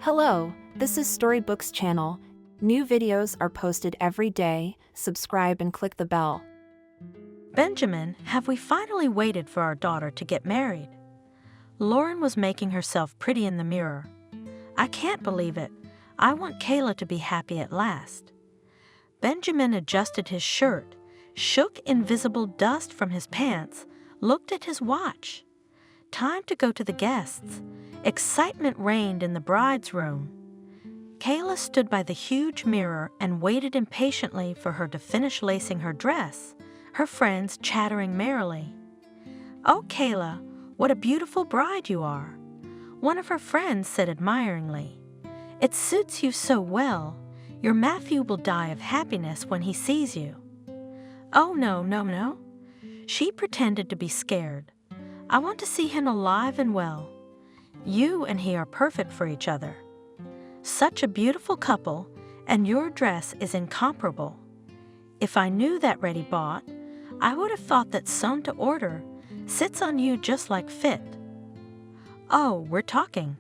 Hello, this is Storybooks channel. New videos are posted every day. Subscribe and click the bell. Benjamin, have we finally waited for our daughter to get married? Lauren was making herself pretty in the mirror. I can't believe it. I want Kayla to be happy at last. Benjamin adjusted his shirt, shook invisible dust from his pants, looked at his watch. Time to go to the guests. Excitement reigned in the bride's room. Kayla stood by the huge mirror and waited impatiently for her to finish lacing her dress, her friends chattering merrily. "Oh, Kayla, what a beautiful bride you are," one of her friends said admiringly. "It suits you so well. Your Matthew will die of happiness when he sees you." "Oh, no. She pretended to be scared. "I want to see him alive and well. You and he are perfect for each other. Such a beautiful couple, and your dress is incomparable. If I knew that ready-bought, I would have thought that sewn to order sits on you just like fit." "Oh, we're talking."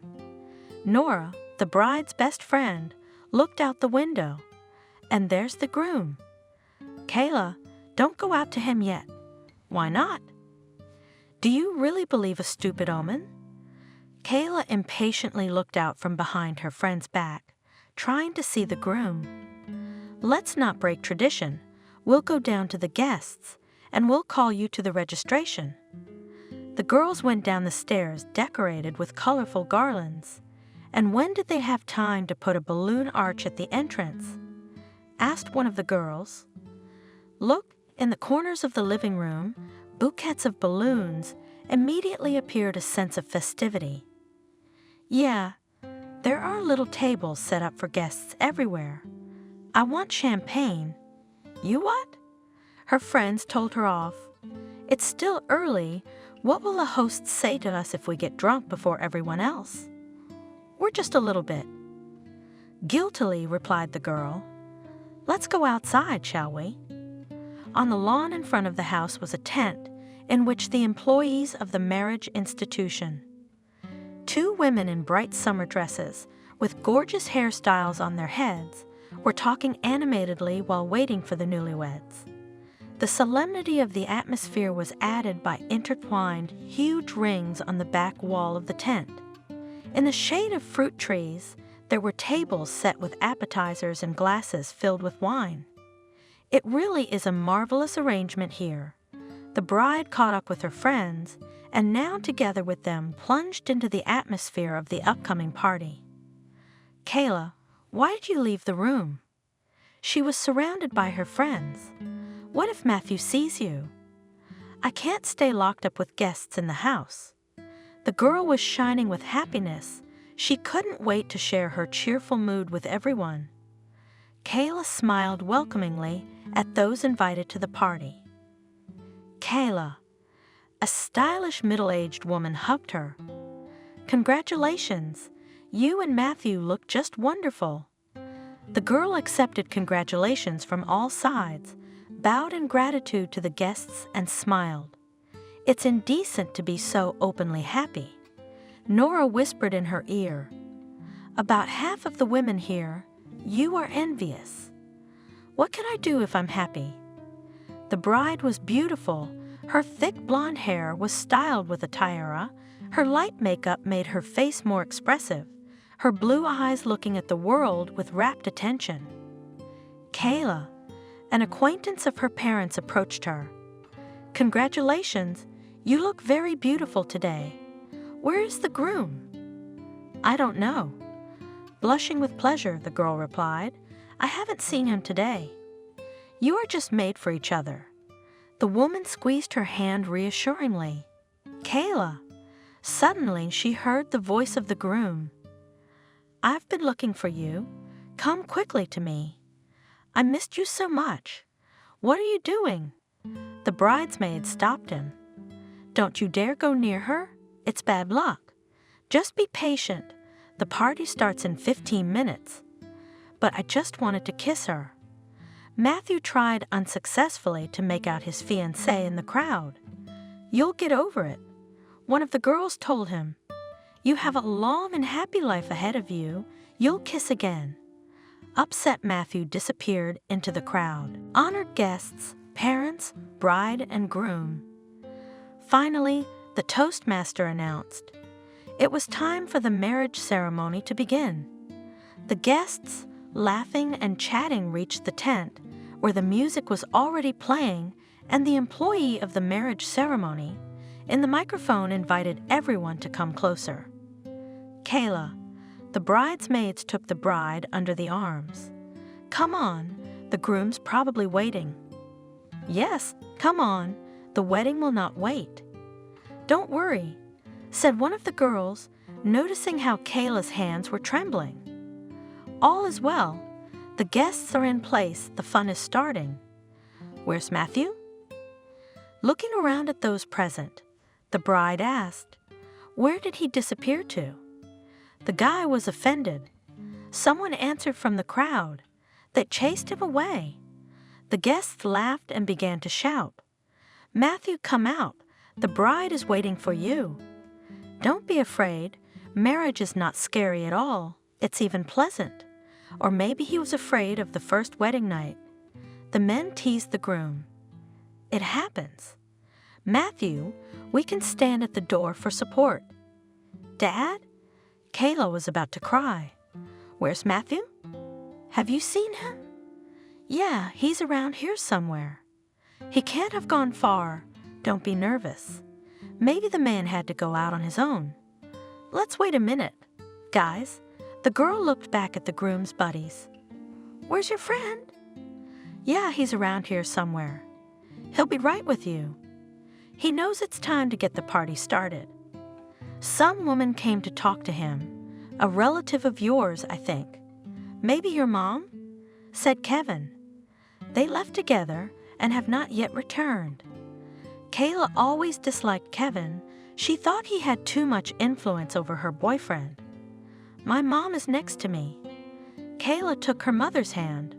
Nora, the bride's best friend, looked out the window. "And there's the groom." "Kayla, don't go out to him yet." "Why not?" "Do you really believe a stupid omen?" Kayla impatiently looked out from behind her friend's back, trying to see the groom. "Let's not break tradition. We'll go down to the guests, and we'll call you to the registration." The girls went down the stairs decorated with colorful garlands. "And when did they have time to put a balloon arch at the entrance?" asked one of the girls. "Look, in the corners of the living room, bouquets of balloons immediately appeared a sense of festivity." "Yeah, there are little tables set up for guests everywhere. I want champagne." "You what?" Her friends told her off. "It's still early. What will the host say to us if we get drunk before everyone else?" "We're just a little bit." Guiltily replied the girl. "Let's go outside, shall we?" On the lawn in front of the house was a tent in which the employees of the marriage institution. Two women in bright summer dresses, with gorgeous hairstyles on their heads, were talking animatedly while waiting for the newlyweds. The solemnity of the atmosphere was added by intertwined, huge rings on the back wall of the tent. In the shade of fruit trees, there were tables set with appetizers and glasses filled with wine. It really is a marvelous arrangement here. The bride caught up with her friends, and now together with them plunged into the atmosphere of the upcoming party. "Kayla, why did you leave the room?" She was surrounded by her friends. "What if Matthew sees you?" "I can't stay locked up with guests in the house." The girl was shining with happiness. She couldn't wait to share her cheerful mood with everyone. Kayla smiled welcomingly at those invited to the party. "Kayla," a stylish middle-aged woman hugged her. "Congratulations! You and Matthew look just wonderful." The girl accepted congratulations from all sides, bowed in gratitude to the guests, and smiled. "It's indecent to be so openly happy." Nora whispered in her ear, "About half of the women here, you are envious." "What can I do if I'm happy?" The bride was beautiful. Her thick blonde hair was styled with a tiara. Her light makeup made her face more expressive, her blue eyes looking at the world with rapt attention. "Kayla," an acquaintance of her parents approached her. "Congratulations, you look very beautiful today. Where is the groom?" "I don't know." Blushing with pleasure, the girl replied, "I haven't seen him today." "You are just made for each other." The woman squeezed her hand reassuringly. "Kayla." Suddenly she heard the voice of the groom. "I've been looking for you. Come quickly to me. I missed you so much. What are you doing?" The bridesmaid stopped him. "Don't you dare go near her. It's bad luck. Just be patient. The party starts in 15 minutes. But I just wanted to kiss her." Matthew tried unsuccessfully to make out his fiancée in the crowd. "You'll get over it," one of the girls told him. You have a long and happy life ahead of you. You'll kiss again." Upset Matthew disappeared into the crowd. Honored guests, parents, bride, and groom. Finally, the toastmaster announced it was time for the marriage ceremony to begin. The guests, laughing and chatting, reached the tent, where the music was already playing, and the employee of the marriage ceremony, in the microphone, invited everyone to come closer. "Kayla," the bridesmaids took the bride under the arms. "Come on, the groom's probably waiting." "Yes, come on, the wedding will not wait." "Don't worry," said one of the girls, noticing how Kayla's hands were trembling. "All is well. The guests are in place. The fun is starting." "Where's Matthew?" Looking around at those present, the bride asked, "Where did he disappear to?" The guy was offended. Someone answered from the crowd. They chased him away. The guests laughed and began to shout, "Matthew, come out. The bride is waiting for you." Don't be afraid. Marriage is not scary at all. It's even pleasant. Or maybe he was afraid of the first wedding night. The men teased the groom. It happens. "Matthew, we can stand at the door for support." "Dad?" Kayla was about to cry. "Where's Matthew?" "Have you seen him?" "Yeah, he's around here somewhere." "He can't have gone far. Don't be nervous. Maybe the man had to go out on his own." "Let's wait a minute. Guys," the girl looked back at the groom's buddies. "Where's your friend?" "Yeah, he's around here somewhere. He'll be right with you. He knows it's time to get the party started. Some woman came to talk to him. A relative of yours, I think. Maybe your mom?" said Kevin. They left together and have not yet returned. Kayla always disliked Kevin. She thought he had too much influence over her boyfriend. "My mom is next to me." Kayla took her mother's hand.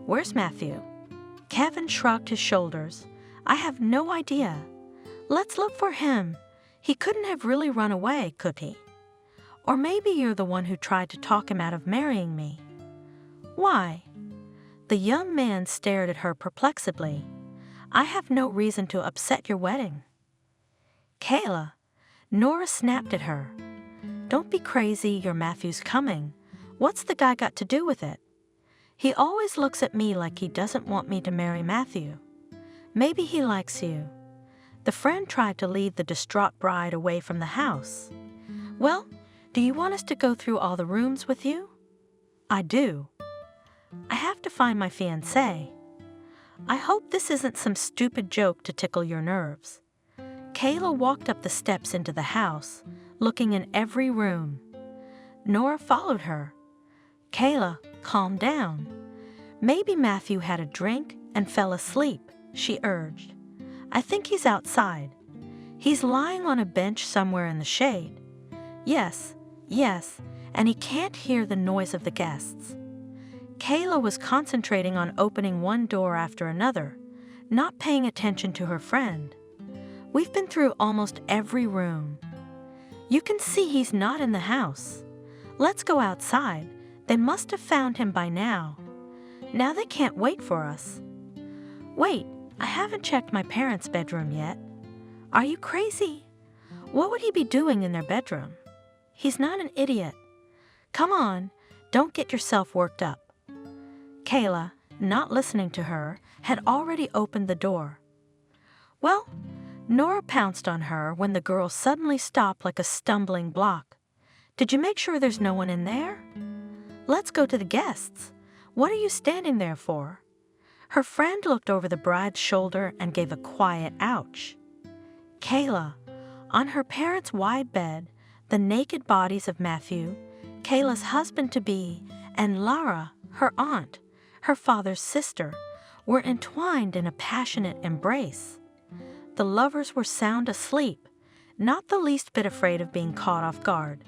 "Where's Matthew?" Kevin shrugged his shoulders. "I have no idea. Let's look for him. He couldn't have really run away, could he? Or maybe you're the one who tried to talk him out of marrying me." "Why?" The young man stared at her perplexedly. "I have no reason to upset your wedding." "Kayla," Nora snapped at her. "Don't be crazy, your Matthew's coming. What's the guy got to do with it? He always looks at me like he doesn't want me to marry Matthew. Maybe he likes you." The friend tried to lead the distraught bride away from the house. "Well, do you want us to go through all the rooms with you?" "I do." "I have to find my fiancé." "I hope this isn't some stupid joke to tickle your nerves." Kayla walked up the steps into the house, looking in every room. Nora followed her. "Kayla, calm down. Maybe Matthew had a drink and fell asleep," she urged. "I think he's outside. He's lying on a bench somewhere in the shade. Yes, and he can't hear the noise of the guests." Kayla was concentrating on opening one door after another, not paying attention to her friend. "We've been through almost every room. You can see he's not in the house. Let's go outside. They must have found him by now. Now they can't wait for us." "Wait, I haven't checked my parents' bedroom yet." "Are you crazy? What would he be doing in their bedroom? He's not an idiot. Come on, don't get yourself worked up." Kayla, not listening to her, had already opened the door. "Well," Nora pounced on her when the girl suddenly stopped like a stumbling block. "Did you make sure there's no one in there? Let's go to the guests. What are you standing there for?" Her friend looked over the bride's shoulder and gave a quiet ouch. Kayla, on her parents' wide bed, the naked bodies of Matthew, Kayla's husband-to-be, and Lara, her aunt, her father's sister, were entwined in a passionate embrace. The lovers were sound asleep, not the least bit afraid of being caught off guard.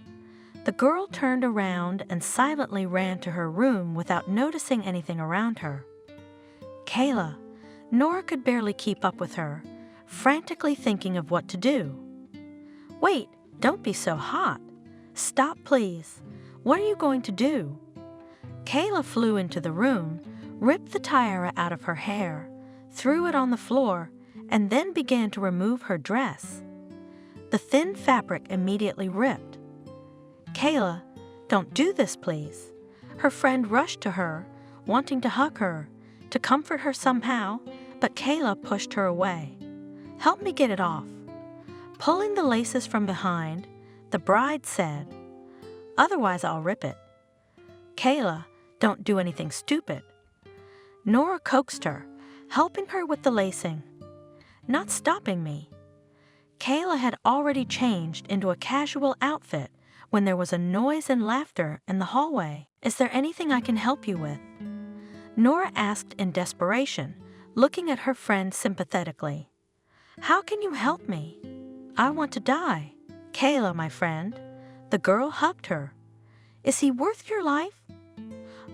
The girl turned around and silently ran to her room without noticing anything around her. Kayla, Nora could barely keep up with her, frantically thinking of what to do. "Wait, don't be so hot. Stop, please. What are you going to do? Kayla flew into the room, ripped the tiara out of her hair, threw it on the floor, and then began to remove her dress. The thin fabric immediately ripped. Kayla, don't do this, please. Her friend rushed to her, wanting to hug her, to comfort her somehow, but Kayla pushed her away. Help me get it off. Pulling the laces from behind, the bride said, otherwise I'll rip it. Kayla, don't do anything stupid. Nora coaxed her, helping her with the lacing, not stopping me. Kayla had already changed into a casual outfit when there was a noise and laughter in the hallway. Is there anything I can help you with? Nora asked in desperation, looking at her friend sympathetically. How can you help me? I want to die. Kayla, my friend. The girl hugged her. Is he worth your life?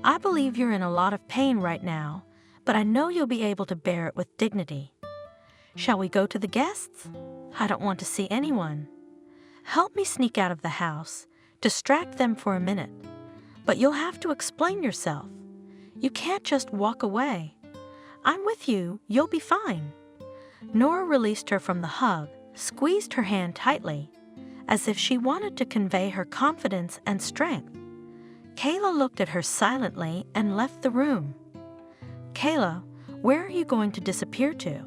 I believe you're in a lot of pain right now, but I know you'll be able to bear it with dignity. Shall we go to the guests? I don't want to see anyone. Help me sneak out of the house, distract them for a minute. But you'll have to explain yourself. You can't just walk away. I'm with you, you'll be fine. Nora released her from the hug, squeezed her hand tightly, as if she wanted to convey her confidence and strength. Kayla looked at her silently and left the room. Kayla, where are you going to disappear to?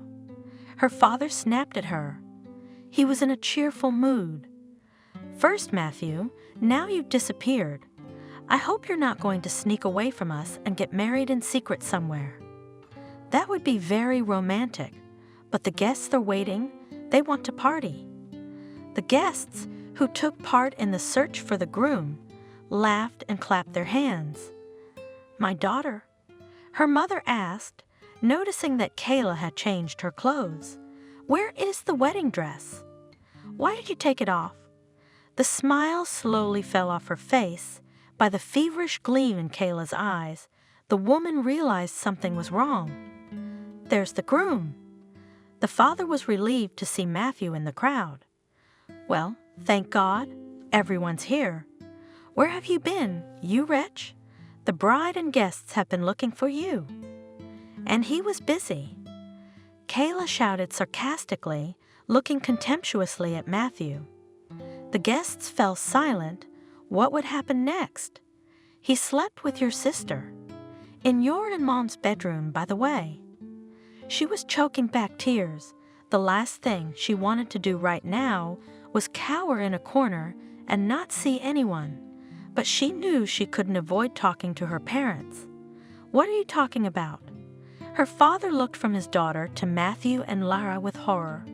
Her father snapped at her. He was in a cheerful mood. First, Matthew, now you've disappeared. I hope you're not going to sneak away from us and get married in secret somewhere. That would be very romantic, but the guests are waiting. They want to party. The guests, who took part in the search for the groom, laughed and clapped their hands. My daughter, her mother asked, noticing that Kayla had changed her clothes. Where is the wedding dress? Why did you take it off? The smile slowly fell off her face. By the feverish gleam in Kayla's eyes, the woman realized something was wrong. There's the groom. The father was relieved to see Matthew in the crowd. Well, thank God, everyone's here. Where have you been, you wretch? The bride and guests have been looking for you. And he was busy. Kayla shouted sarcastically, looking contemptuously at Matthew. The guests fell silent. What would happen next? He slept with your sister. In your and Mom's bedroom, by the way. She was choking back tears. The last thing she wanted to do right now was cower in a corner and not see anyone. But she knew she couldn't avoid talking to her parents. What are you talking about? Her father looked from his daughter to Matthew and Lara with horror.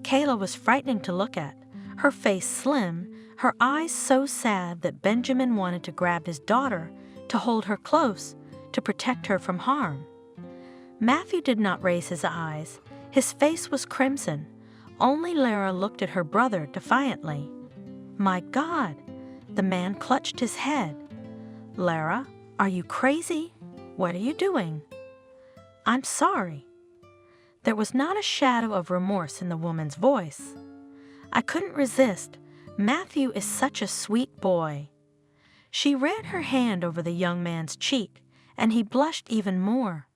Kayla was frightening to look at, her face slim, her eyes so sad that Benjamin wanted to grab his daughter to hold her close to protect her from harm. Matthew did not raise his eyes. His face was crimson. Only Lara looked at her brother defiantly. My God! The man clutched his head. Lara, are you crazy? What are you doing? I'm sorry. There was not a shadow of remorse in the woman's voice. I couldn't resist. Matthew is such a sweet boy. She ran her hand over the young man's cheek, and he blushed even more.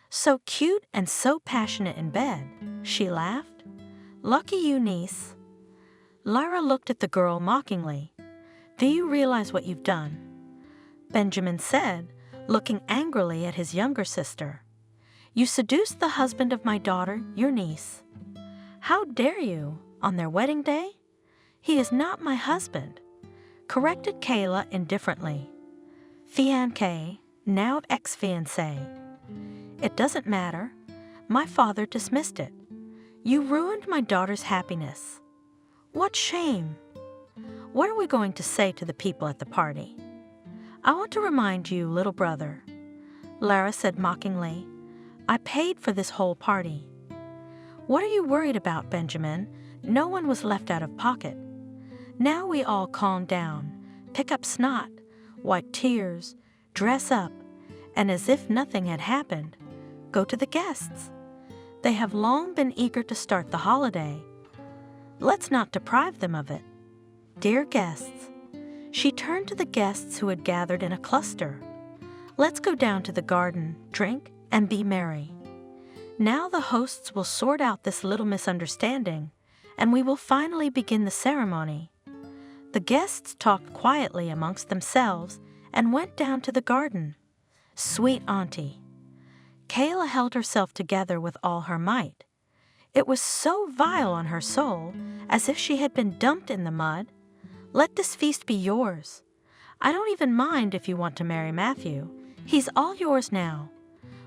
So cute and so passionate in bed, she laughed. Lucky you, niece. Lara looked at the girl mockingly. Do you realize what you've done? Benjamin said, looking angrily at his younger sister. You seduced the husband of my daughter, your niece. How dare you, on their wedding day? He is not my husband, corrected Kayla indifferently. Fiancé, now ex-fiancé. It doesn't matter. My father dismissed it. You ruined my daughter's happiness. What shame! What are we going to say to the people at the party? I want to remind you, little brother, Lara said mockingly. I paid for this whole party. What are you worried about, Benjamin? No one was left out of pocket. Now we all calm down, pick up snot, wipe tears, dress up, and as if nothing had happened, go to the guests. They have long been eager to start the holiday. Let's not deprive them of it. Dear guests, She turned to the guests who had gathered in a cluster. "Let's go down to the garden, drink, and be merry. Now the hosts will sort out this little misunderstanding, and we will finally begin the ceremony." The guests talked quietly amongst themselves and went down to the garden. Sweet Auntie. Kayla held herself together with all her might. It was so vile on her soul, as if she had been dumped in the mud. "Let this feast be yours. I don't even mind if you want to marry Matthew. He's all yours now.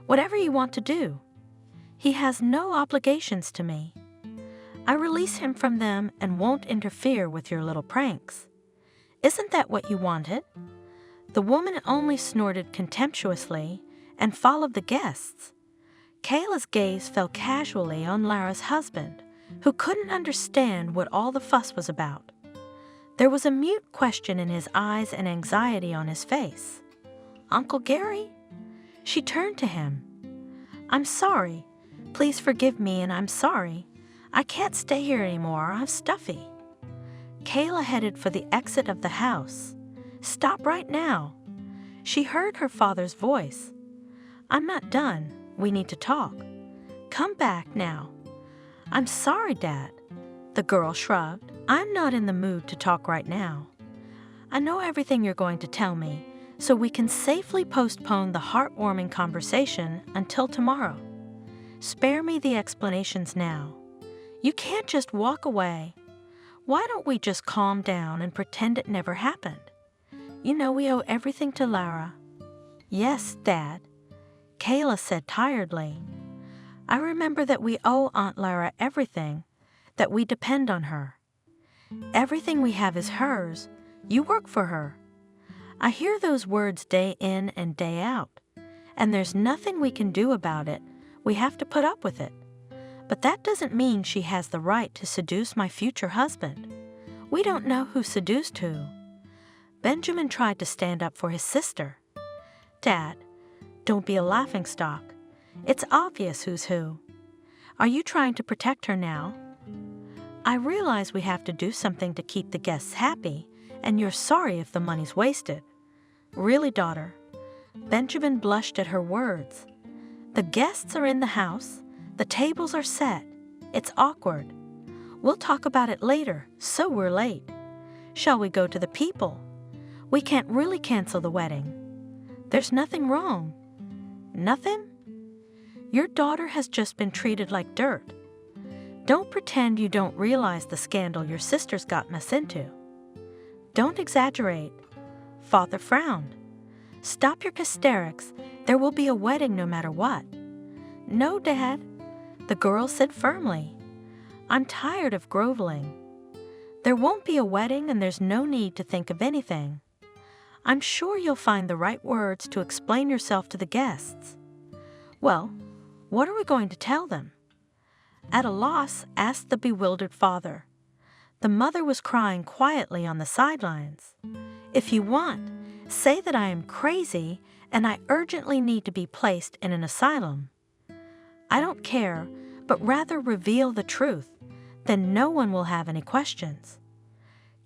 Whatever you want to do. He has no obligations to me. I release him from them and won't interfere with your little pranks. Isn't that what you wanted?" The woman only snorted contemptuously and followed the guests. Kayla's gaze fell casually on Lara's husband, who couldn't understand what all the fuss was about. There was a mute question in his eyes and anxiety on his face. "Uncle Gary?" She turned to him. "I'm sorry. Please forgive me, and I'm sorry. I can't stay here anymore. I'm stuffy." Kayla headed for the exit of the house. "Stop right now." She heard her father's voice. "I'm not done. We need to talk. Come back now." "I'm sorry, Dad." The girl shrugged. "I'm not in the mood to talk right now. I know everything you're going to tell me, so we can safely postpone the heartwarming conversation until tomorrow. Spare me the explanations now. You can't just walk away. Why don't we just calm down and pretend it never happened? You know we owe everything to Lara." "Yes, Dad," Kayla said tiredly. "I remember that we owe Aunt Lara everything, that we depend on her. Everything we have is hers. You work for her. I hear those words day in and day out, and there's nothing we can do about it. We have to put up with it. But that doesn't mean she has the right to seduce my future husband. We don't know who seduced who." Benjamin tried to stand up for his sister. "Dad, don't be a laughingstock. It's obvious who's who. Are you trying to protect her now? I realize we have to do something to keep the guests happy, and you're sorry if the money's wasted." "Really, daughter?" Benjamin blushed at her words. "The guests are in the house. The tables are set. It's awkward. We'll talk about it later, so we're late. Shall we go to the people? We can't really cancel the wedding. There's nothing wrong." "Nothing? Your daughter has just been treated like dirt. Don't pretend you don't realize the scandal your sister's gotten us into. Don't exaggerate." Father frowned. "Stop your hysterics. There will be a wedding no matter what." "No, Dad," the girl said firmly. "I'm tired of groveling. There won't be a wedding, and there's no need to think of anything. I'm sure you'll find the right words to explain yourself to the guests." "Well, what are we going to tell them?" At a loss, asked the bewildered father. The mother was crying quietly on the sidelines. "If you want, say that I am crazy and I urgently need to be placed in an asylum. I don't care, but rather reveal the truth. Then no one will have any questions."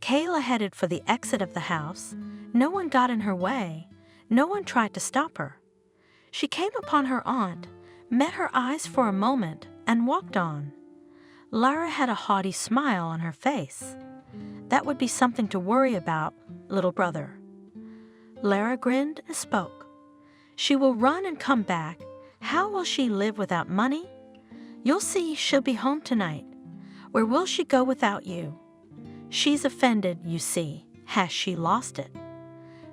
Kayla headed for the exit of the house. No one got in her way. No one tried to stop her. She came upon her aunt, met her eyes for a moment, and walked on. Lara had a haughty smile on her face. "That would be something to worry about, little brother." Lara grinned and spoke. "She will run and come back. How will she live without money? You'll see she'll be home tonight. Where will she go without you? She's offended, you see. Has she lost it?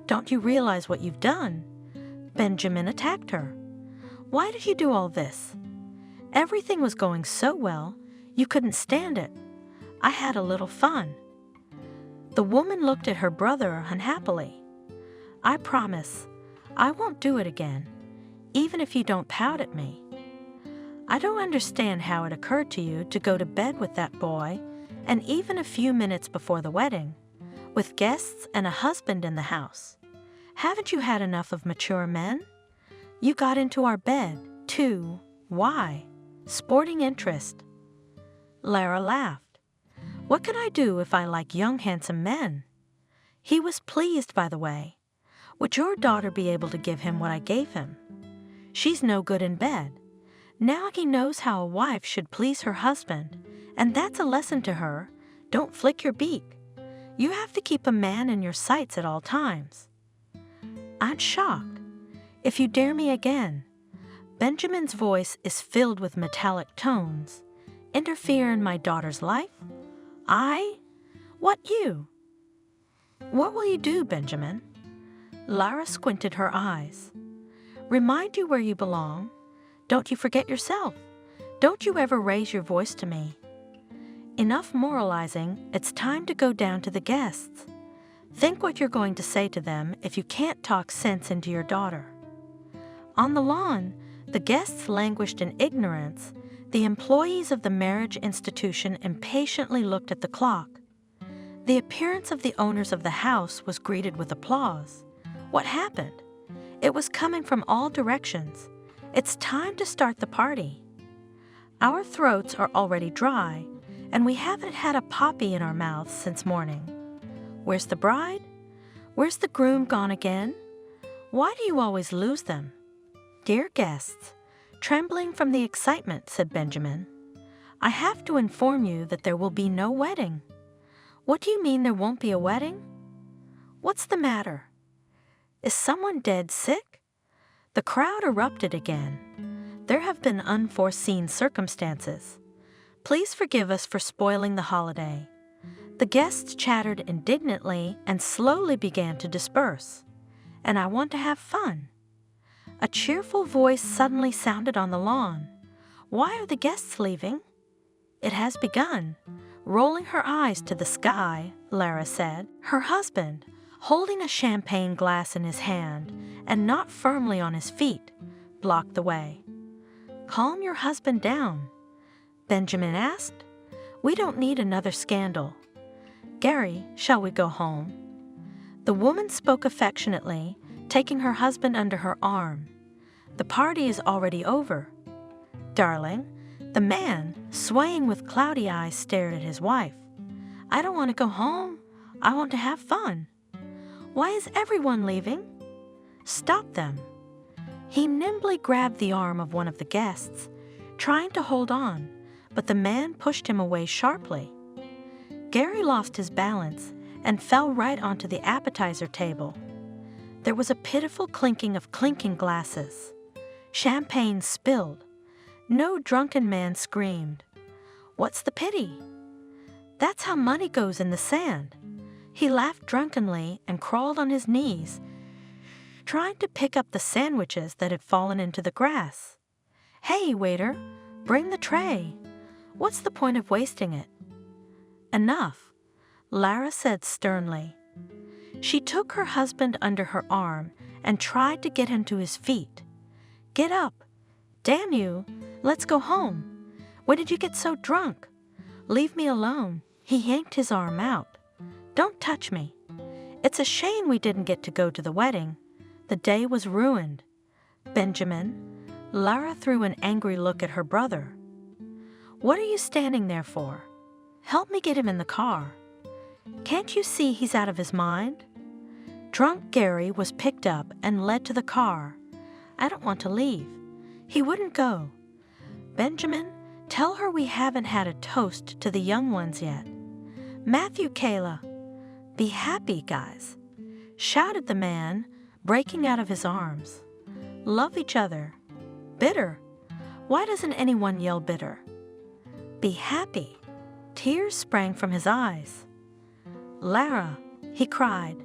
Don't you realize what you've done? Benjamin attacked her. Why did you do all this? Everything was going so well, you couldn't stand it. I had a little fun." The woman looked at her brother unhappily. "I promise, I won't do it again, even if you don't pout at me. I don't understand how it occurred to you to go to bed with that boy, and even a few minutes before the wedding, with guests and a husband in the house. Haven't you had enough of mature men? You got into our bed, too. Why? Sporting interest." Lara laughed. "What can I do if I like young, handsome men? He was pleased, by the way. Would your daughter be able to give him what I gave him? She's no good in bed. Now he knows how a wife should please her husband, and that's a lesson to her. Don't flick your beak. You have to keep a man in your sights at all times. I'm shocked. If you dare me again. Benjamin's voice is filled with metallic tones. Interfere in my daughter's life? I? What you? What will you do, Benjamin? Lara squinted her eyes. Remind you where you belong. Don't you forget yourself. Don't you ever raise your voice to me. Enough moralizing, it's time to go down to the guests. Think what you're going to say to them if you can't talk sense into your daughter. On the lawn, the guests languished in ignorance. The employees of the marriage institution impatiently looked at the clock. The appearance of the owners of the house was greeted with applause. What happened? It was coming from all directions. It's time to start the party. Our throats are already dry, and we haven't had a poppy in our mouths since morning. Where's the bride? Where's the groom gone again? Why do you always lose them? Dear guests, trembling from the excitement, said Benjamin, I have to inform you that there will be no wedding. What do you mean there won't be a wedding? What's the matter? Is someone dead sick? The crowd erupted again. There have been unforeseen circumstances. Please forgive us for spoiling the holiday. The guests chattered indignantly and slowly began to disperse. And I want to have fun. A cheerful voice suddenly sounded on the lawn. Why are the guests leaving? It has begun. Rolling her eyes to the sky, Lara said, her husband, holding a champagne glass in his hand and not firmly on his feet, blocked the way. Calm your husband down, Benjamin asked. We don't need another scandal. Gary, shall we go home? The woman spoke affectionately, taking her husband under her arm. The party is already over. Darling, the man, swaying with cloudy eyes, stared at his wife. I don't want to go home. I want to have fun. Why is everyone leaving? Stop them. He nimbly grabbed the arm of one of the guests, trying to hold on, but the man pushed him away sharply. Gary lost his balance and fell right onto the appetizer table. There was a pitiful clinking of clinking glasses. Champagne spilled. No drunken man screamed. What's the pity? That's how money goes in the sand. He laughed drunkenly and crawled on his knees, trying to pick up the sandwiches that had fallen into the grass. Hey, waiter, bring the tray. What's the point of wasting it? Enough, Lara said sternly. She took her husband under her arm and tried to get him to his feet. Get up. Damn you. Let's go home. When did you get so drunk? Leave me alone. He yanked his arm out. Don't touch me. It's a shame we didn't get to go to the wedding. The day was ruined. Benjamin, Lara threw an angry look at her brother. What are you standing there for? Help me get him in the car. Can't you see he's out of his mind? Drunk Gary was picked up and led to the car. I don't want to leave. He wouldn't go. Benjamin, tell her we haven't had a toast to the young ones yet. Matthew, Kayla, be happy, guys, shouted the man, breaking out of his arms. Love each other. Bitter. Why doesn't anyone yell bitter? Be happy. Tears sprang from his eyes. Lara, he cried,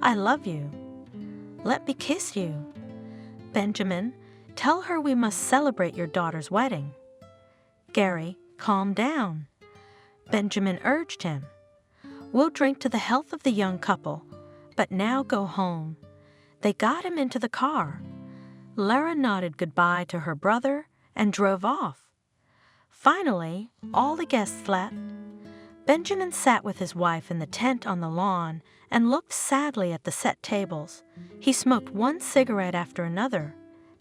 I love you. Let me kiss you. Benjamin, tell her we must celebrate your daughter's wedding. Gary, calm down. Benjamin urged him. We'll drink to the health of the young couple, but now go home. They got him into the car. Lara nodded goodbye to her brother and drove off. Finally, all the guests left. Benjamin sat with his wife in the tent on the lawn and looked sadly at the set tables. He smoked one cigarette after another.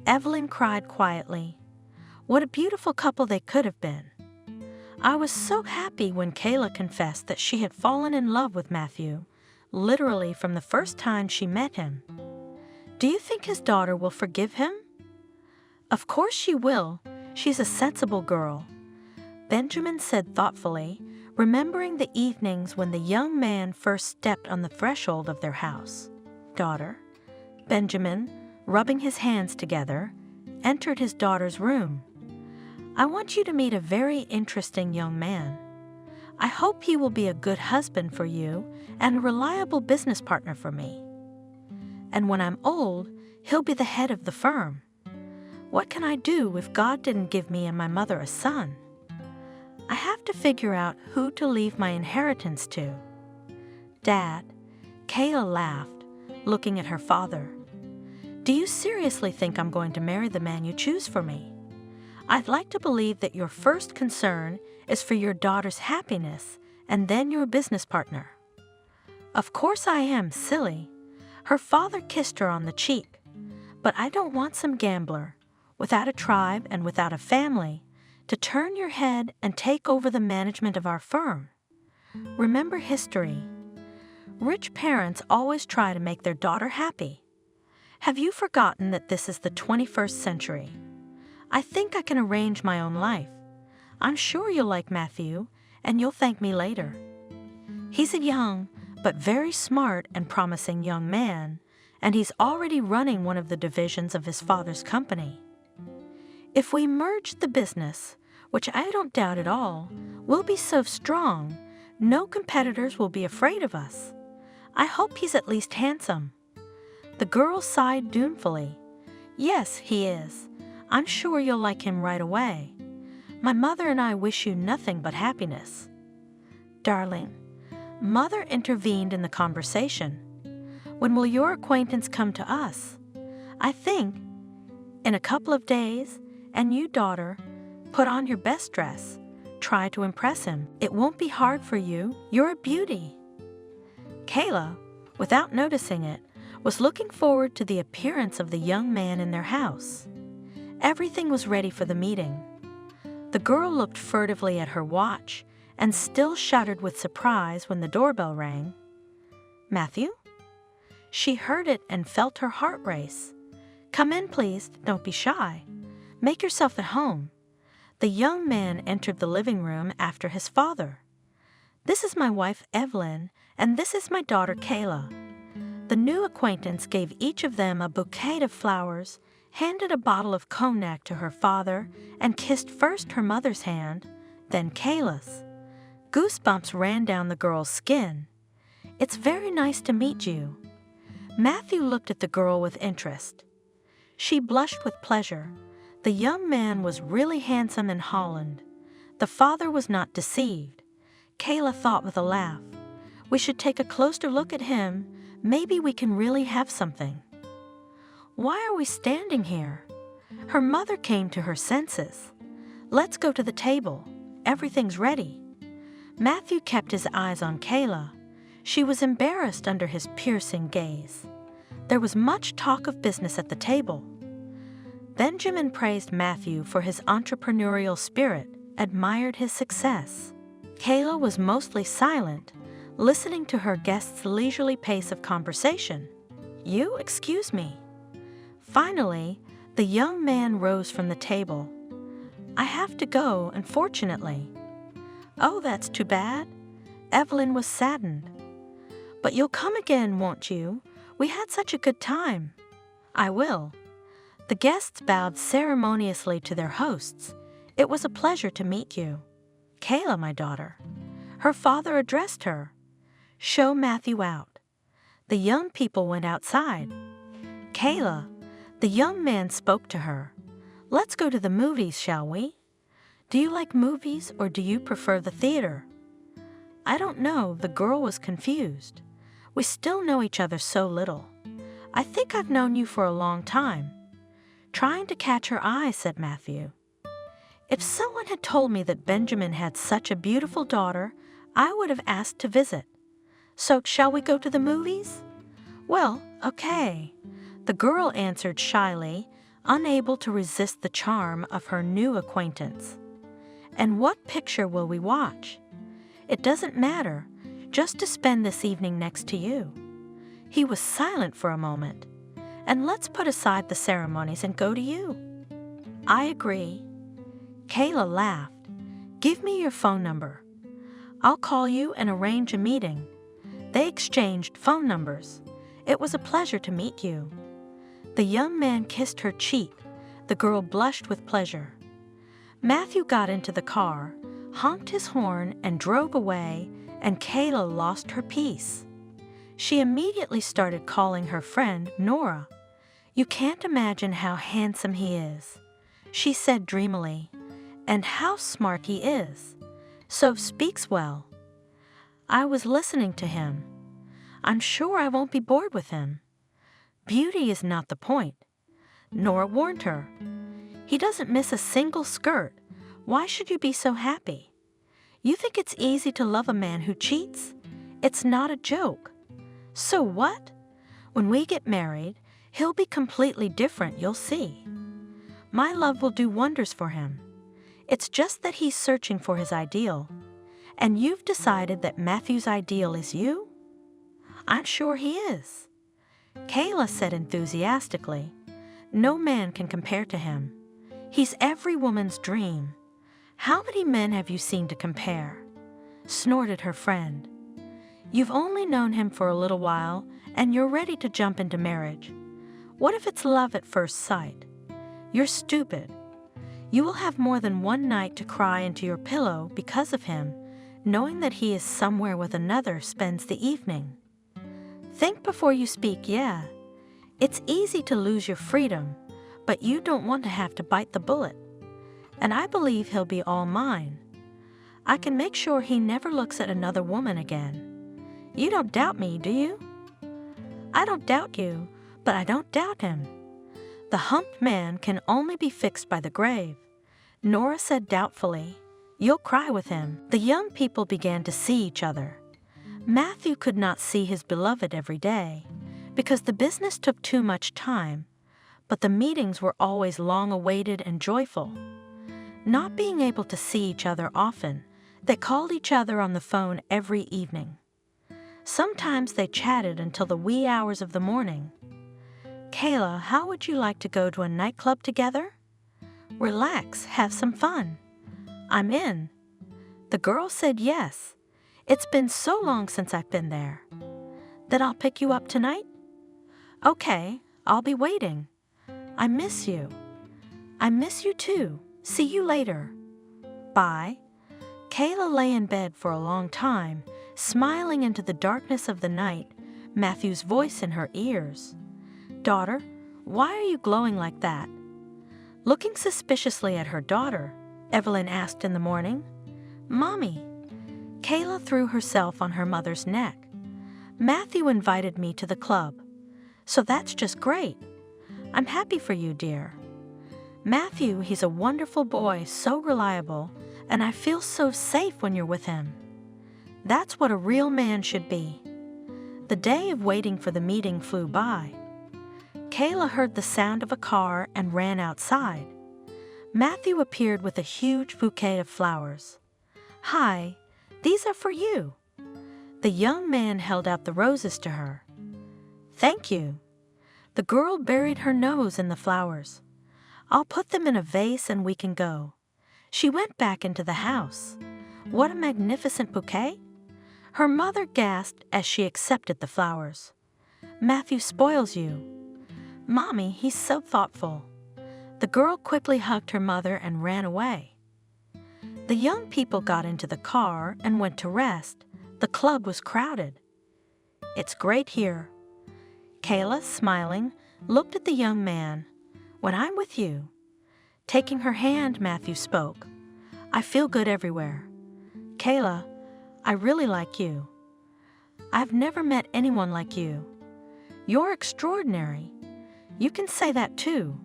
Evelyn cried quietly. What a beautiful couple they could have been. I was so happy when Kayla confessed that she had fallen in love with Matthew. literally from the first time she met him. Do you think his daughter will forgive him? Of course she will. She's a sensible girl, Benjamin said thoughtfully, remembering the evenings when the young man first stepped on the threshold of their house. Daughter, Benjamin, rubbing his hands together, entered his daughter's room. I want you to meet a very interesting young man. I hope he will be a good husband for you and a reliable business partner for me. And when I'm old, he'll be the head of the firm. What can I do if God didn't give me and my mother a son? I have to figure out who to leave my inheritance to. Dad, Kayla laughed, looking at her father. Do you seriously think I'm going to marry the man you choose for me? I'd like to believe that your first concern is for your daughter's happiness and then your business partner. Of course I am, silly. Her father kissed her on the cheek. But I don't want some gambler, without a tribe and without a family, to turn your head and take over the management of our firm. Remember history. Rich parents always try to make their daughter happy. Have you forgotten that this is the 21st century? I think I can arrange my own life. I'm sure you'll like Matthew, and you'll thank me later. He's a young, but very smart and promising young man, and he's already running one of the divisions of his father's company. If we merge the business, which I don't doubt at all, we'll be so strong, no competitors will be afraid of us. I hope he's at least handsome. The girl sighed tunefully. Yes, he is. I'm sure you'll like him right away. My mother and I wish you nothing but happiness. Darling, Mother intervened in the conversation. When will your acquaintance come to us? I think in a couple of days, and you, daughter, put on your best dress. Try to impress him. It won't be hard for you. You're a beauty. Kayla, without noticing it, was looking forward to the appearance of the young man in their house. Everything was ready for the meeting. The girl looked furtively at her watch and still shuddered with surprise when the doorbell rang. Matthew? She heard it and felt her heart race. Come in, please. Don't be shy. Make yourself at home. The young man entered the living room after his father. This is my wife, Evelyn, and this is my daughter, Kayla. The new acquaintance gave each of them a bouquet of flowers, handed a bottle of cognac to her father, and kissed first her mother's hand, then Kayla's. Goosebumps ran down the girl's skin. It's very nice to meet you. Matthew looked at the girl with interest. She blushed with pleasure. The young man was really handsome in Holland. The father was not deceived. Kayla thought with a laugh, we should take a closer look at him. Maybe we can really have something. Why are we standing here? Her mother came to her senses. Let's go to the table. Everything's ready. Matthew kept his eyes on Kayla. She was embarrassed under his piercing gaze. There was much talk of business at the table. Benjamin praised Matthew for his entrepreneurial spirit, admired his success. Kayla was mostly silent, listening to her guest's leisurely pace of conversation. You excuse me. Finally, the young man rose from the table. I have to go, unfortunately. Oh, that's too bad. Evelyn was saddened. But you'll come again, won't you? We had such a good time. I will. The guests bowed ceremoniously to their hosts. It was a pleasure to meet you. Kayla, my daughter. Her father addressed her. Show Matthew out. The young people went outside. Kayla, the young man spoke to her. Let's go to the movies, shall we? Do you like movies or do you prefer the theater? I don't know, the girl was confused. We still know each other so little. I think I've known you for a long time. Trying to catch her eye, said Matthew. If someone had told me that Benjamin had such a beautiful daughter, I would have asked to visit. So shall we go to the movies? Well, okay. The girl answered shyly, unable to resist the charm of her new acquaintance. And what picture will we watch? It doesn't matter. just to spend this evening next to you." He was silent for a moment. "And let's put aside the ceremonies and go to you." "I agree." Kayla laughed. "Give me your phone number. I'll call you and arrange a meeting." They exchanged phone numbers. "It was a pleasure to meet you." The young man kissed her cheek. The girl blushed with pleasure. Matthew got into the car, honked his horn, and drove away, and Kayla lost her peace. She immediately started calling her friend Nora. "You can't imagine how handsome he is," she said dreamily, "and how smart he is. So speaks well. I was listening to him. I'm sure I won't be bored with him. Beauty is not the point." Nora warned her. "He doesn't miss a single skirt. Why should you be so happy? You think it's easy to love a man who cheats? It's not a joke. So what? When we get married, he'll be completely different, you'll see. My love will do wonders for him. It's just that he's searching for his ideal. And you've decided that Matthew's ideal is you?" "I'm sure he is," Kayla said enthusiastically. "No man can compare to him. He's every woman's dream. How many men have you seen to compare?" snorted her friend. "You've only known him for a little while, and you're ready to jump into marriage. What if it's love at first sight? You're stupid. You will have more than one night to cry into your pillow because of him, knowing that he is somewhere with another spends the evening. Think before you speak, yeah. It's easy to lose your freedom, but you don't want to have to bite the bullet. And I believe he'll be all mine. I can make sure he never looks at another woman again. You don't doubt me, do you?" "I don't doubt you, but I don't doubt him. The humped man can only be fixed by the grave," Nora said doubtfully. "You'll cry with him." The young people began to see each other. Matthew could not see his beloved every day because the business took too much time, but the meetings were always long-awaited and joyful. Not being able to see each other often, they called each other on the phone every evening. Sometimes they chatted until the wee hours of the morning. "Kayla, how would you like to go to a nightclub together? Relax, have some fun." "I'm in." The girl said yes. "It's been so long since I've been there." "Then I'll pick you up tonight?" "Okay, I'll be waiting. I miss you." "I miss you too. See you later." Bye. Kayla lay in bed for a long time, smiling into the darkness of the night, Matthew's voice in her ears. "Daughter, why are you glowing like that?" Looking suspiciously at her daughter, Evelyn asked in the morning. "Mommy." Kayla threw herself on her mother's neck. "Matthew invited me to the club. So that's just great. I'm happy for you, dear. Matthew, he's a wonderful boy, so reliable, and I feel so safe when you're with him. That's what a real man should be." The day of waiting for the meeting flew by. Kayla heard the sound of a car and ran outside. Matthew appeared with a huge bouquet of flowers. "Hi, these are for you." The young man held out the roses to her. "Thank you." The girl buried her nose in the flowers. "I'll put them in a vase and we can go." She went back into the house. What a magnificent bouquet! Her mother gasped as she accepted the flowers. "Matthew spoils you." "Mommy, he's so thoughtful." The girl quickly hugged her mother and ran away. The young people got into the car and went to rest. The club was crowded. "It's great here." Kayla, smiling, looked at the young man. "When I'm with you." Taking her hand, Matthew spoke. "I feel good everywhere. Kayla, I really like you. I've never met anyone like you. You're extraordinary. You can say that too."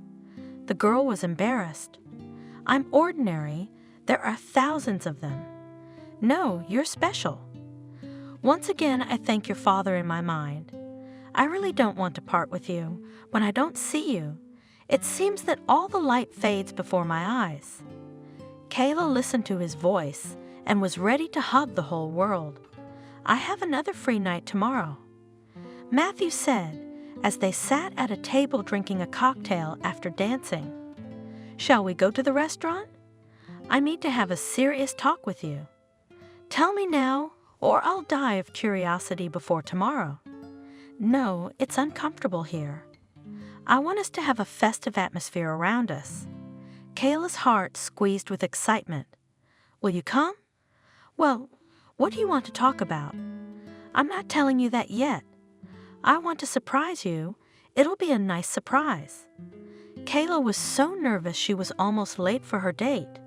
The girl was embarrassed. "I'm ordinary. There are thousands of them." "No, you're special." "Once again, I thank your father in my mind. I really don't want to part with you. When I don't see you, it seems that all the light fades before my eyes." Kayla listened to his voice and was ready to hug the whole world. I have another free night tomorrow," Matthew said as they sat at a table drinking a cocktail after dancing. "Shall we go to the restaurant? I need to have a serious talk with you. Tell me now, or I'll die of curiosity before tomorrow. No, it's uncomfortable here. I want us to have a festive atmosphere around us." Kayla's heart squeezed with excitement. "Will you come? Well, what do you want to talk about?" "I'm not telling you that yet. I want to surprise you. It'll be a nice surprise." Kayla was so nervous she was almost late for her date.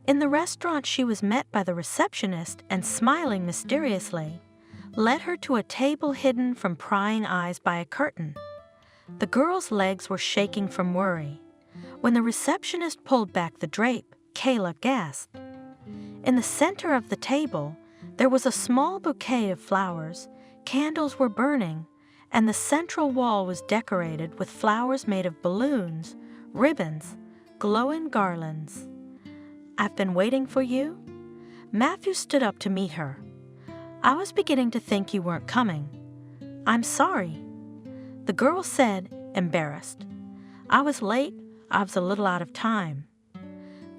In the restaurant, she was met by the receptionist and, smiling mysteriously, led her to a table hidden from prying eyes by a curtain. The girl's legs were shaking from worry. When the receptionist pulled back the drape, Kayla gasped. In the center of the table, there was a small bouquet of flowers, candles were burning, and the central wall was decorated with flowers made of balloons, ribbons, glowing garlands. "I've been waiting for you?" Matthew stood up to meet her. "I was beginning to think you weren't coming." "I'm sorry," the girl said, embarrassed. "I was late. I was a little out of time."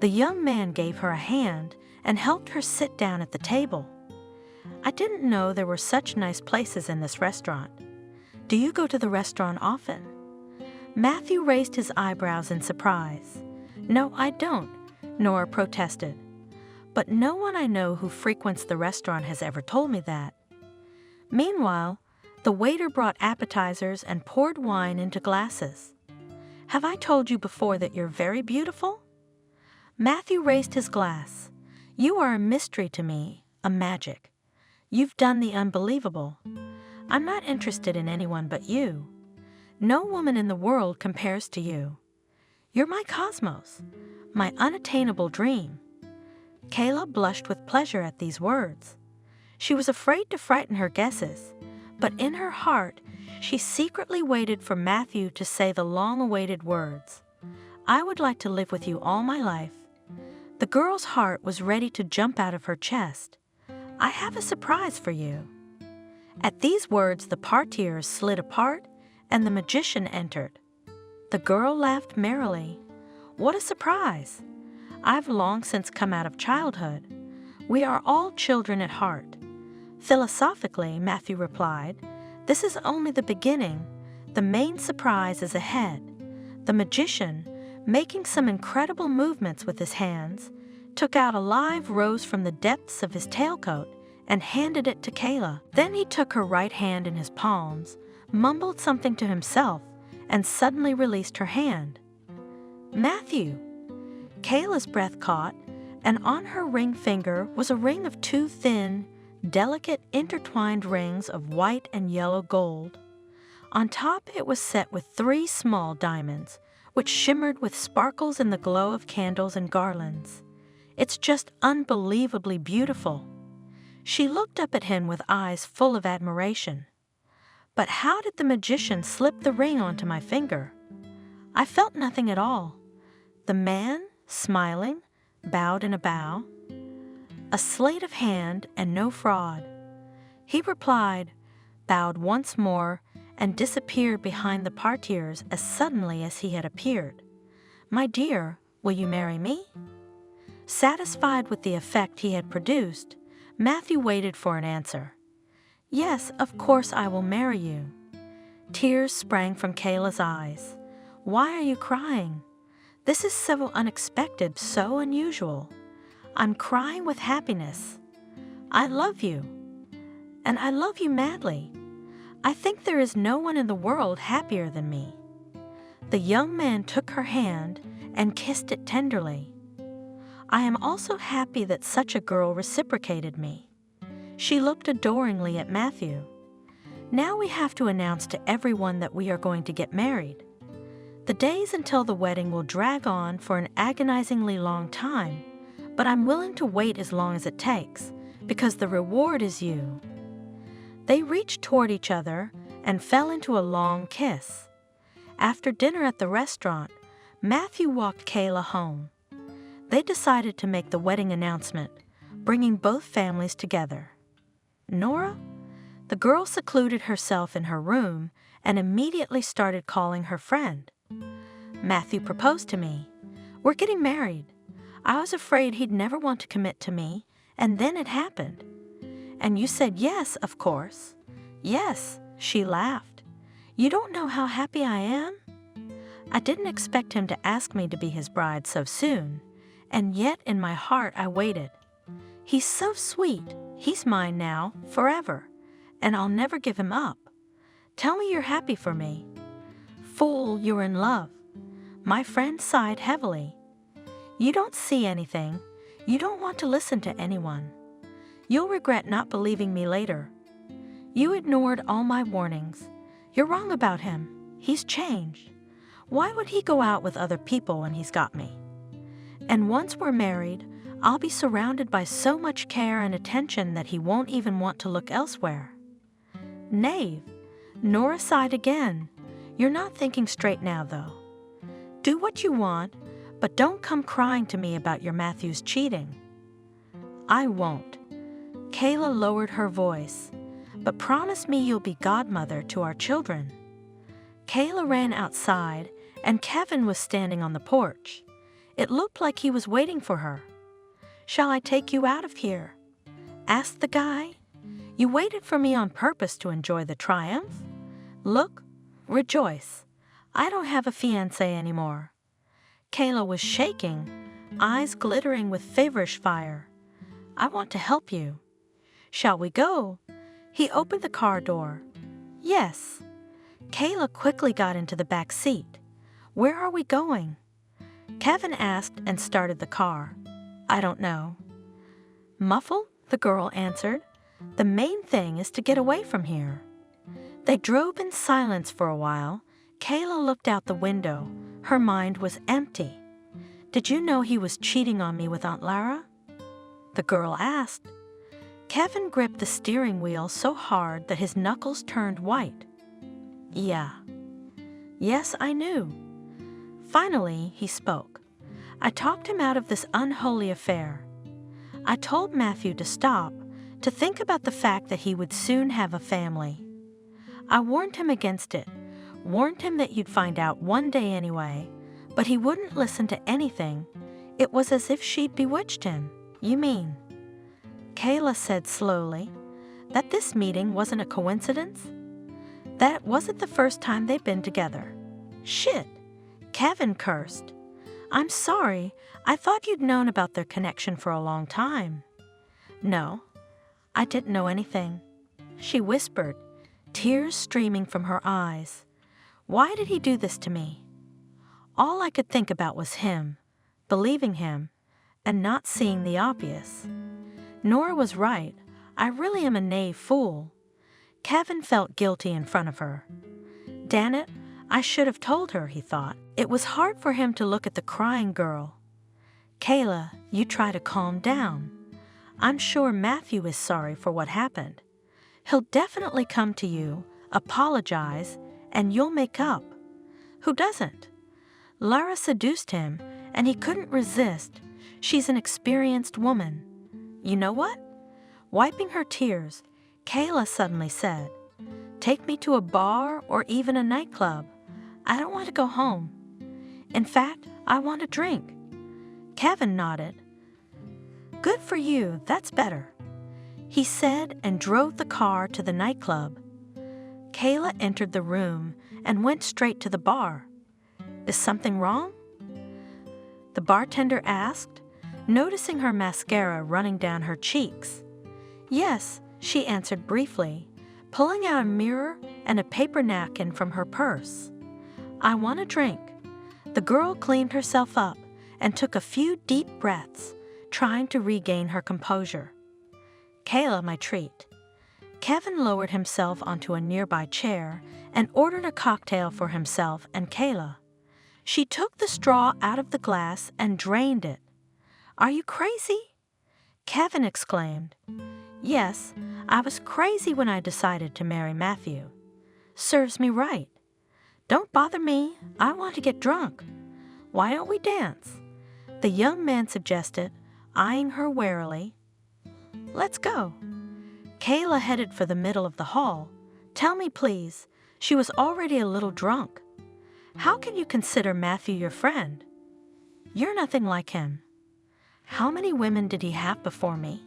The young man gave her a hand and helped her sit down at the table. "I didn't know there were such nice places in this restaurant. Do you go to the restaurant often?" Matthew raised his eyebrows in surprise. "No, I don't," Nora protested. "But no one I know who frequents the restaurant has ever told me that." Meanwhile, the waiter brought appetizers and poured wine into glasses. "Have I told you before that you're very beautiful?" Matthew raised his glass. "You are a mystery to me, a magic. You've done the unbelievable. I'm not interested in anyone but you. No woman in the world compares to you. You're my cosmos, my unattainable dream." Kayla blushed with pleasure at these words. She was afraid to frighten her guesses, but in her heart, she secretly waited for Matthew to say the long-awaited words, "I would like to live with you all my life." The girl's heart was ready to jump out of her chest. "I have a surprise for you." At these words, the parterres slid apart and the magician entered. The girl laughed merrily. "What a surprise! I've long since come out of childhood. We are all children at heart." "Philosophically," Matthew replied, "this is only the beginning. The main surprise is ahead." The magician, making some incredible movements with his hands, took out a live rose from the depths of his tailcoat and handed it to Kayla. Then he took her right hand in his palms, mumbled something to himself, and suddenly released her hand. "Matthew!" Kayla's breath caught, and on her ring finger was a ring of two thin, delicate, intertwined rings of white and yellow gold. On top it was set with 3 small diamonds, which shimmered with sparkles in the glow of candles and garlands. "It's just unbelievably beautiful." She looked up at him with eyes full of admiration. "But how did the magician slip the ring onto my finger?" "I felt nothing at all." The man, smiling, bowed in a bow. "A sleight of hand and no fraud." He replied, bowed once more, and disappeared behind the parterres as suddenly as he had appeared. "My dear, will you marry me?" Satisfied with the effect he had produced, Matthew waited for an answer. "Yes, of course I will marry you." Tears sprang from Kayla's eyes. "Why are you crying? This is so unexpected, so unusual." "I'm crying with happiness. I love you. And I love you madly. I think there is no one in the world happier than me." The young man took her hand and kissed it tenderly. "I am also happy that such a girl reciprocated me." She looked adoringly at Matthew. "Now we have to announce to everyone that we are going to get married. The days until the wedding will drag on for an agonizingly long time, but I'm willing to wait as long as it takes, because the reward is you." They reached toward each other and fell into a long kiss. After dinner at the restaurant, Matthew walked Kayla home. They decided to make the wedding announcement, bringing both families together. Nora? The girl secluded herself in her room and immediately started calling her friend. Matthew proposed to me. We're getting married. I was afraid he'd never want to commit to me, and then it happened. And you said yes, of course. Yes, she laughed. You don't know how happy I am? I didn't expect him to ask me to be his bride so soon, and yet in my heart I waited. He's so sweet. He's mine now, forever, and I'll never give him up. Tell me you're happy for me. Fool, you're in love. My friend sighed heavily. You don't see anything. You don't want to listen to anyone. You'll regret not believing me later. You ignored all my warnings. You're wrong about him. He's changed. Why would he go out with other people when he's got me? And once we're married, I'll be surrounded by so much care and attention that he won't even want to look elsewhere. Knave, Nora sighed again. You're not thinking straight now, though. Do what you want, but don't come crying to me about your Matthew's cheating. I won't. Kayla lowered her voice. But promise me you'll be godmother to our children. Kayla ran outside, and Kevin was standing on the porch. It looked like he was waiting for her. Shall I take you out of here? Asked the guy. You waited for me on purpose to enjoy the triumph? Look, rejoice. I don't have a fiancé anymore. Kayla was shaking, eyes glittering with feverish fire. I want to help you. Shall we go? He opened the car door. Yes. Kayla quickly got into the back seat. Where are we going? Kevin asked and started the car. I don't know. Muffled? The girl answered. The main thing is to get away from here. They drove in silence for a while. Kayla looked out the window. Her mind was empty. Did you know he was cheating on me with Aunt Lara? The girl asked. Kevin gripped the steering wheel so hard that his knuckles turned white. Yeah. Yes, I knew. Finally, he spoke. I talked him out of this unholy affair. I told Matthew to stop, to think about the fact that he would soon have a family. I warned him against it, warned him that you'd find out one day anyway, but he wouldn't listen to anything. It was as if she'd bewitched him. You mean? Kayla said slowly, that this meeting wasn't a coincidence? That it wasn't the first time they'd been together. Shit! Kevin cursed. I'm sorry, I thought you'd known about their connection for a long time. No, I didn't know anything. She whispered, tears streaming from her eyes. Why did he do this to me? All I could think about was him, believing him, and not seeing the obvious. Nora was right. I really am a knave fool. Kevin felt guilty in front of her. Damn it, I should have told her, he thought. It was hard for him to look at the crying girl. Kayla, you try to calm down. I'm sure Matthew is sorry for what happened. He'll definitely come to you, apologize, and you'll make up. Who doesn't? Lara seduced him, and he couldn't resist. She's an experienced woman. You know what? Wiping her tears, Kayla suddenly said, take me to a bar or even a nightclub. I don't want to go home. In fact, I want a drink. Kevin nodded. Good for you, that's better. He said and drove the car to the nightclub. Kayla entered the room and went straight to the bar. Is something wrong? The bartender asked, noticing her mascara running down her cheeks. Yes, she answered briefly, pulling out a mirror and a paper napkin from her purse. I want a drink. The girl cleaned herself up and took a few deep breaths, trying to regain her composure. Kayla, my treat. Kevin lowered himself onto a nearby chair and ordered a cocktail for himself and Kayla. She took the straw out of the glass and drained it. Are you crazy? Kevin exclaimed. Yes, I was crazy when I decided to marry Matthew. Serves me right. Don't bother me, I want to get drunk. Why don't we dance? The young man suggested, eyeing her warily. Let's go. Kayla headed for the middle of the hall. Tell me, please. She was already a little drunk. How can you consider Matthew your friend? You're nothing like him. How many women did he have before me?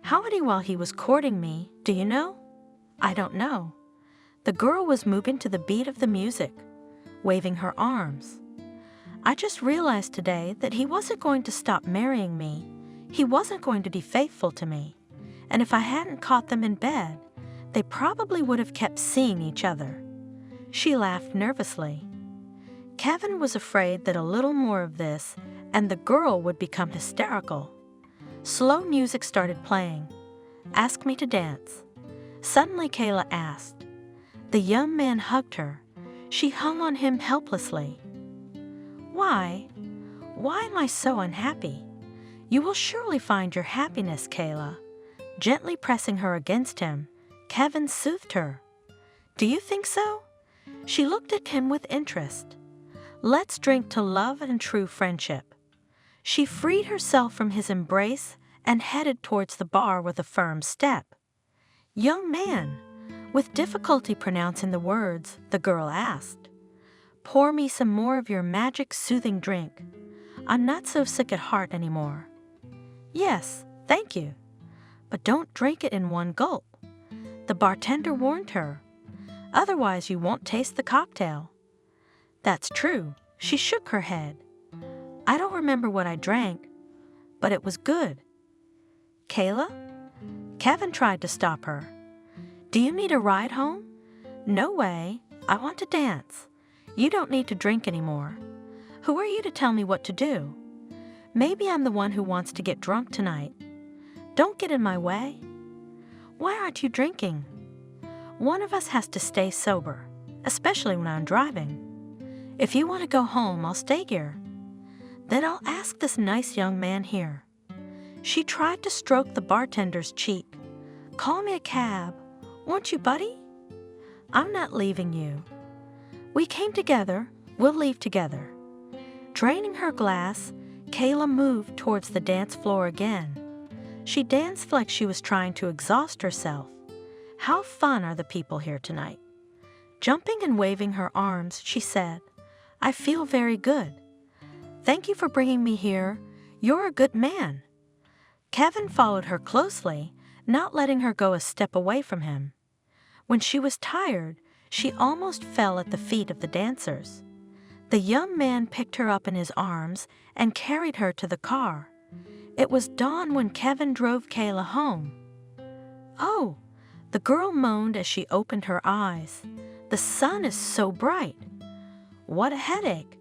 How many while he was courting me, do you know? I don't know. The girl was moving to the beat of the music, waving her arms. I just realized today that he wasn't going to stop marrying me. He wasn't going to be faithful to me. And if I hadn't caught them in bed, they probably would have kept seeing each other. She laughed nervously. Kevin was afraid that a little more of this and the girl would become hysterical. Slow music started playing. Ask me to dance. Suddenly Kayla asked. The young man hugged her. She hung on him helplessly. Why? Why am I so unhappy? You will surely find your happiness, Kayla. Gently pressing her against him, Kevin soothed her. Do you think so? She looked at him with interest. Let's drink to love and true friendship. She freed herself from his embrace and headed towards the bar with a firm step. Young man, with difficulty pronouncing the words, the girl asked, pour me some more of your magic soothing drink. I'm not so sick at heart anymore. Yes, thank you. But don't drink it in one gulp. The bartender warned her. Otherwise you won't taste the cocktail. That's true. She shook her head. I don't remember what I drank, but it was good. Kayla? Kevin tried to stop her. Do you need a ride home? No way. I want to dance. You don't need to drink anymore. Who are you to tell me what to do? Maybe I'm the one who wants to get drunk tonight. Don't get in my way. Why aren't you drinking? One of us has to stay sober, especially when I'm driving. If you want to go home, I'll stay here. Then I'll ask this nice young man here. She tried to stroke the bartender's cheek. Call me a cab, won't you, buddy? I'm not leaving you. We came together, we'll leave together. Draining her glass, Kayla moved towards the dance floor again. She danced like she was trying to exhaust herself. How fun are the people here tonight? Jumping and waving her arms, she said, I feel very good. Thank you for bringing me here. You're a good man. Kevin followed her closely, not letting her go a step away from him. When she was tired, she almost fell at the feet of the dancers. The young man picked her up in his arms and carried her to the car. It was dawn when Kevin drove Kayla home. Oh, the girl moaned as she opened her eyes. The sun is so bright. What a headache.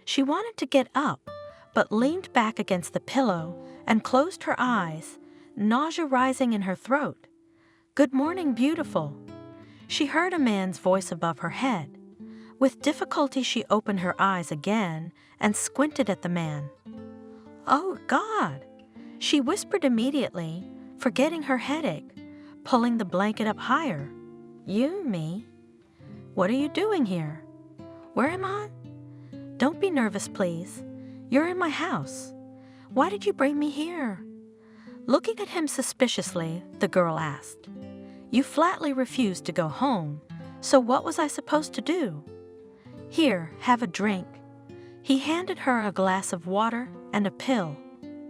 She wanted to get up, but leaned back against the pillow and closed her eyes, nausea rising in her throat. Good morning, beautiful. She heard a man's voice above her head. With difficulty, she opened her eyes again and squinted at the man. Oh, God! She whispered immediately, forgetting her headache, pulling the blanket up higher. You, me? What are you doing here? Where am I? Don't be nervous, please. You're in my house. Why did you bring me here? Looking at him suspiciously, the girl asked. You flatly refused to go home, so what was I supposed to do? Here, have a drink. He handed her a glass of water and a pill.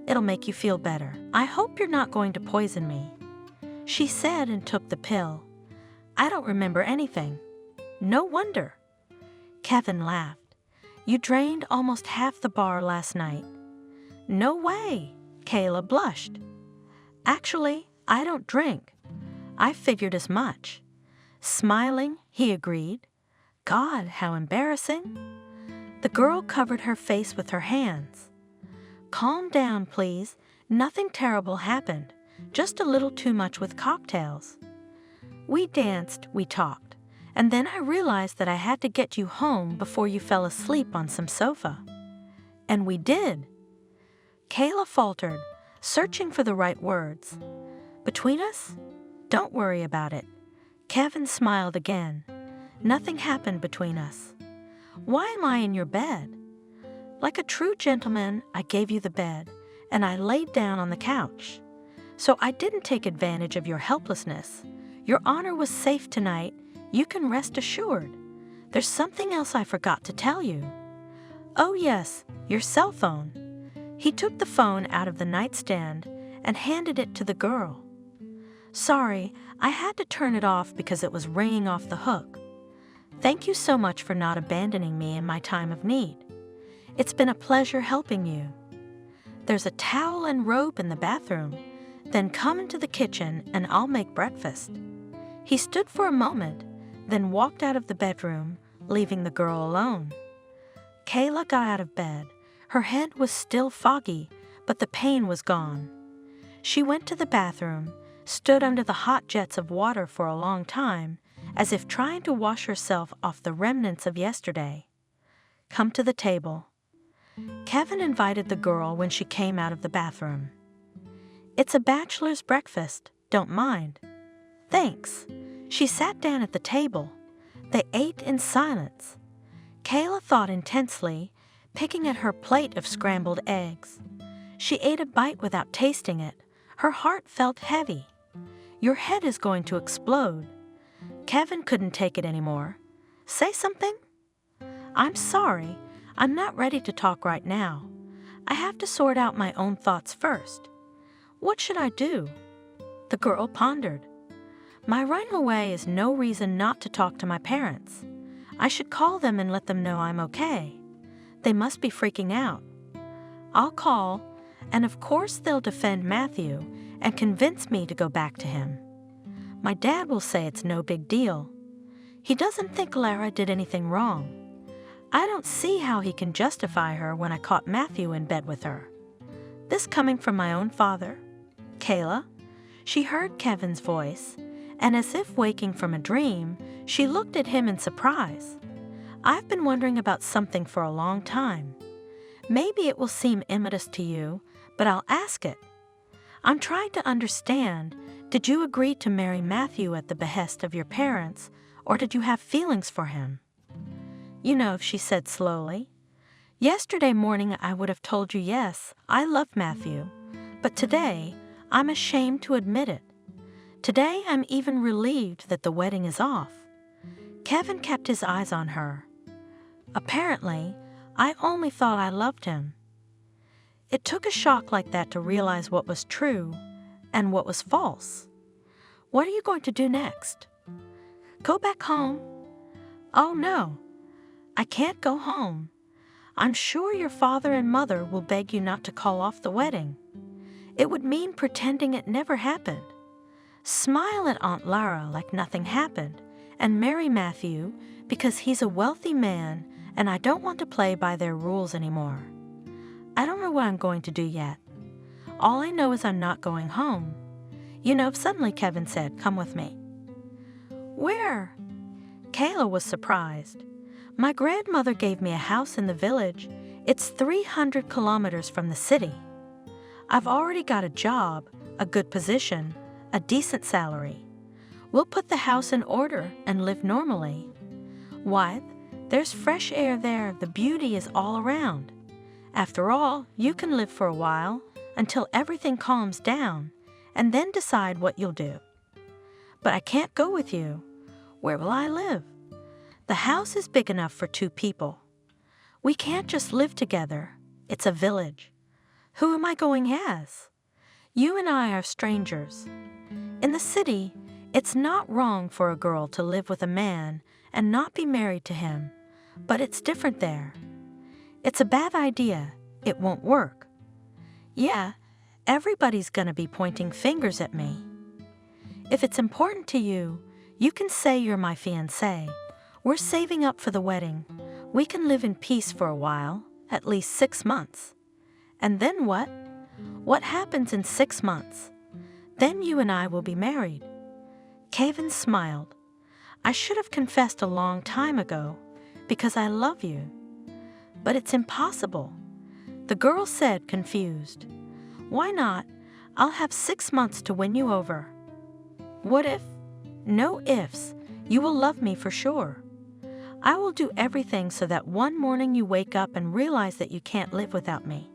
It'll make you feel better. I hope you're not going to poison me. She said and took the pill. I don't remember anything. No wonder. Kevin laughed. You drained almost half the bar last night. No way, Kayla blushed. Actually, I don't drink. I figured as much. Smiling, he agreed. God, how embarrassing. The girl covered her face with her hands. Calm down, please. Nothing terrible happened. Just a little too much with cocktails. We danced, we talked. And then I realized that I had to get you home before you fell asleep on some sofa. And we did. Kayla faltered, searching for the right words. Between us? Don't worry about it. Kevin smiled again. Nothing happened between us. Why am I in your bed? Like a true gentleman, I gave you the bed, and I laid down on the couch. So I didn't take advantage of your helplessness. Your honor was safe tonight. You can rest assured. There's something else I forgot to tell you. Oh yes, your cell phone. He took the phone out of the nightstand and handed it to the girl. Sorry, I had to turn it off because it was ringing off the hook. Thank you so much for not abandoning me in my time of need. It's been a pleasure helping you. There's a towel and robe in the bathroom. Then come into the kitchen and I'll make breakfast. He stood for a moment, then walked out of the bedroom, leaving the girl alone. Kayla got out of bed. Her head was still foggy, but the pain was gone. She went to the bathroom, stood under the hot jets of water for a long time, as if trying to wash herself off the remnants of yesterday. Come to the table. Kevin invited the girl when she came out of the bathroom. It's a bachelor's breakfast, don't mind. Thanks. She sat down at the table. They ate in silence. Kayla thought intensely, picking at her plate of scrambled eggs. She ate a bite without tasting it. Her heart felt heavy. Your head is going to explode. Kevin couldn't take it anymore. Say something? I'm sorry. I'm not ready to talk right now. I have to sort out my own thoughts first. What should I do? The girl pondered. My running away is no reason not to talk to my parents. I should call them and let them know I'm okay. They must be freaking out. I'll call, and of course they'll defend Matthew and convince me to go back to him. My dad will say it's no big deal. He doesn't think Lara did anything wrong. I don't see how he can justify her when I caught Matthew in bed with her. This coming from my own father? Kayla? She heard Kevin's voice, and as if waking from a dream, she looked at him in surprise. I've been wondering about something for a long time. Maybe it will seem immature to you, but I'll ask it. I'm trying to understand, did you agree to marry Matthew at the behest of your parents, or did you have feelings for him? You know, she said slowly. Yesterday morning I would have told you yes, I love Matthew, but today I'm ashamed to admit it. Today I'm even relieved that the wedding is off. Kevin kept his eyes on her. Apparently, I only thought I loved him. It took a shock like that to realize what was true and what was false. What are you going to do next? Go back home? Oh no, I can't go home. I'm sure your father and mother will beg you not to call off the wedding. It would mean pretending it never happened. Smile at Aunt Lara like nothing happened and marry Matthew because he's a wealthy man and I don't want to play by their rules anymore. I don't know what I'm going to do yet. All I know is I'm not going home. You know, suddenly Kevin said, come with me. Where? Kayla was surprised. My grandmother gave me a house in the village. It's 300 kilometers from the city. I've already got a job, a good position, a decent salary. We'll put the house in order and live normally. Why, there's fresh air there, the beauty is all around. After all, you can live for a while until everything calms down and then decide what you'll do. But I can't go with you. Where will I live? The house is big enough for 2 people. We can't just live together. It's a village. Who am I going as? You and I are strangers. In the city, it's not wrong for a girl to live with a man and not be married to him, but it's different there. It's a bad idea. It won't work. Yeah, everybody's gonna be pointing fingers at me. If it's important to you, you can say you're my fiancé. We're saving up for the wedding. We can live in peace for a while, at least 6 months. And then what? What happens in 6 months? Then you and I will be married. Kevin smiled. I should have confessed a long time ago, because I love you. But it's impossible. The girl said, confused. Why not? I'll have 6 months to win you over. What if? No ifs. You will love me for sure. I will do everything so that one morning you wake up and realize that you can't live without me.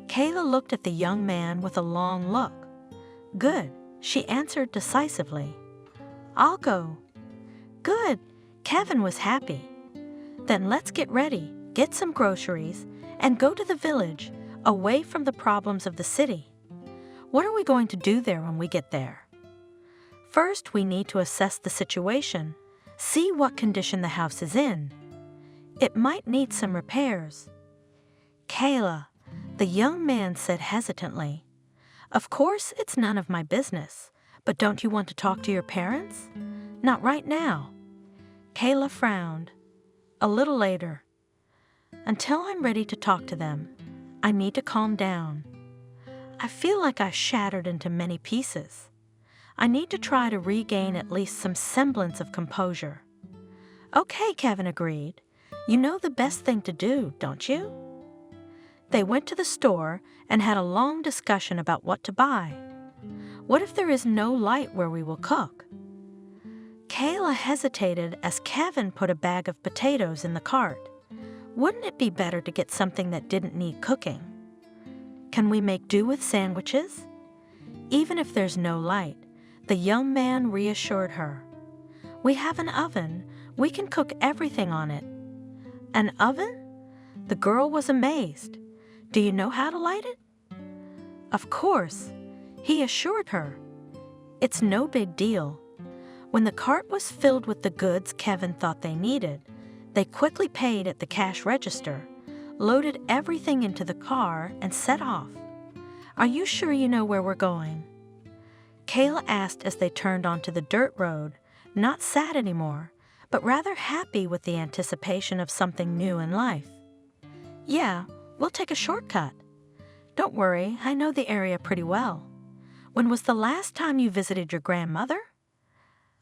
Kayla looked at the young man with a long look. Good, she answered decisively. I'll go. Good, Kevin was happy. Then let's get ready, get some groceries, and go to the village, away from the problems of the city. What are we going to do there when we get there? First, we need to assess the situation, see what condition the house is in. It might need some repairs. Kayla, the young man said hesitantly, of course it's none of my business, but don't you want to talk to your parents? Not right now. Kayla frowned. A little later. Until I'm ready to talk to them, I need to calm down. I feel like I shattered into many pieces. I need to try to regain at least some semblance of composure. Okay, Kevin agreed. You know the best thing to do, don't you? They went to the store and had a long discussion about what to buy. What if there is no light where we will cook? Kayla hesitated as Kevin put a bag of potatoes in the cart. Wouldn't it be better to get something that didn't need cooking? Can we make do with sandwiches? Even if there's no light, the young man reassured her. We have an oven. We can cook everything on it. An oven? The girl was amazed. Do you know how to light it? Of course, he assured her. It's no big deal. When the cart was filled with the goods Kevin thought they needed, they quickly paid at the cash register, loaded everything into the car, and set off. Are you sure you know where we're going? Kayla asked as they turned onto the dirt road, not sad anymore, but rather happy with the anticipation of something new in life. Yeah, we'll take a shortcut. Don't worry, I know the area pretty well. When was the last time you visited your grandmother?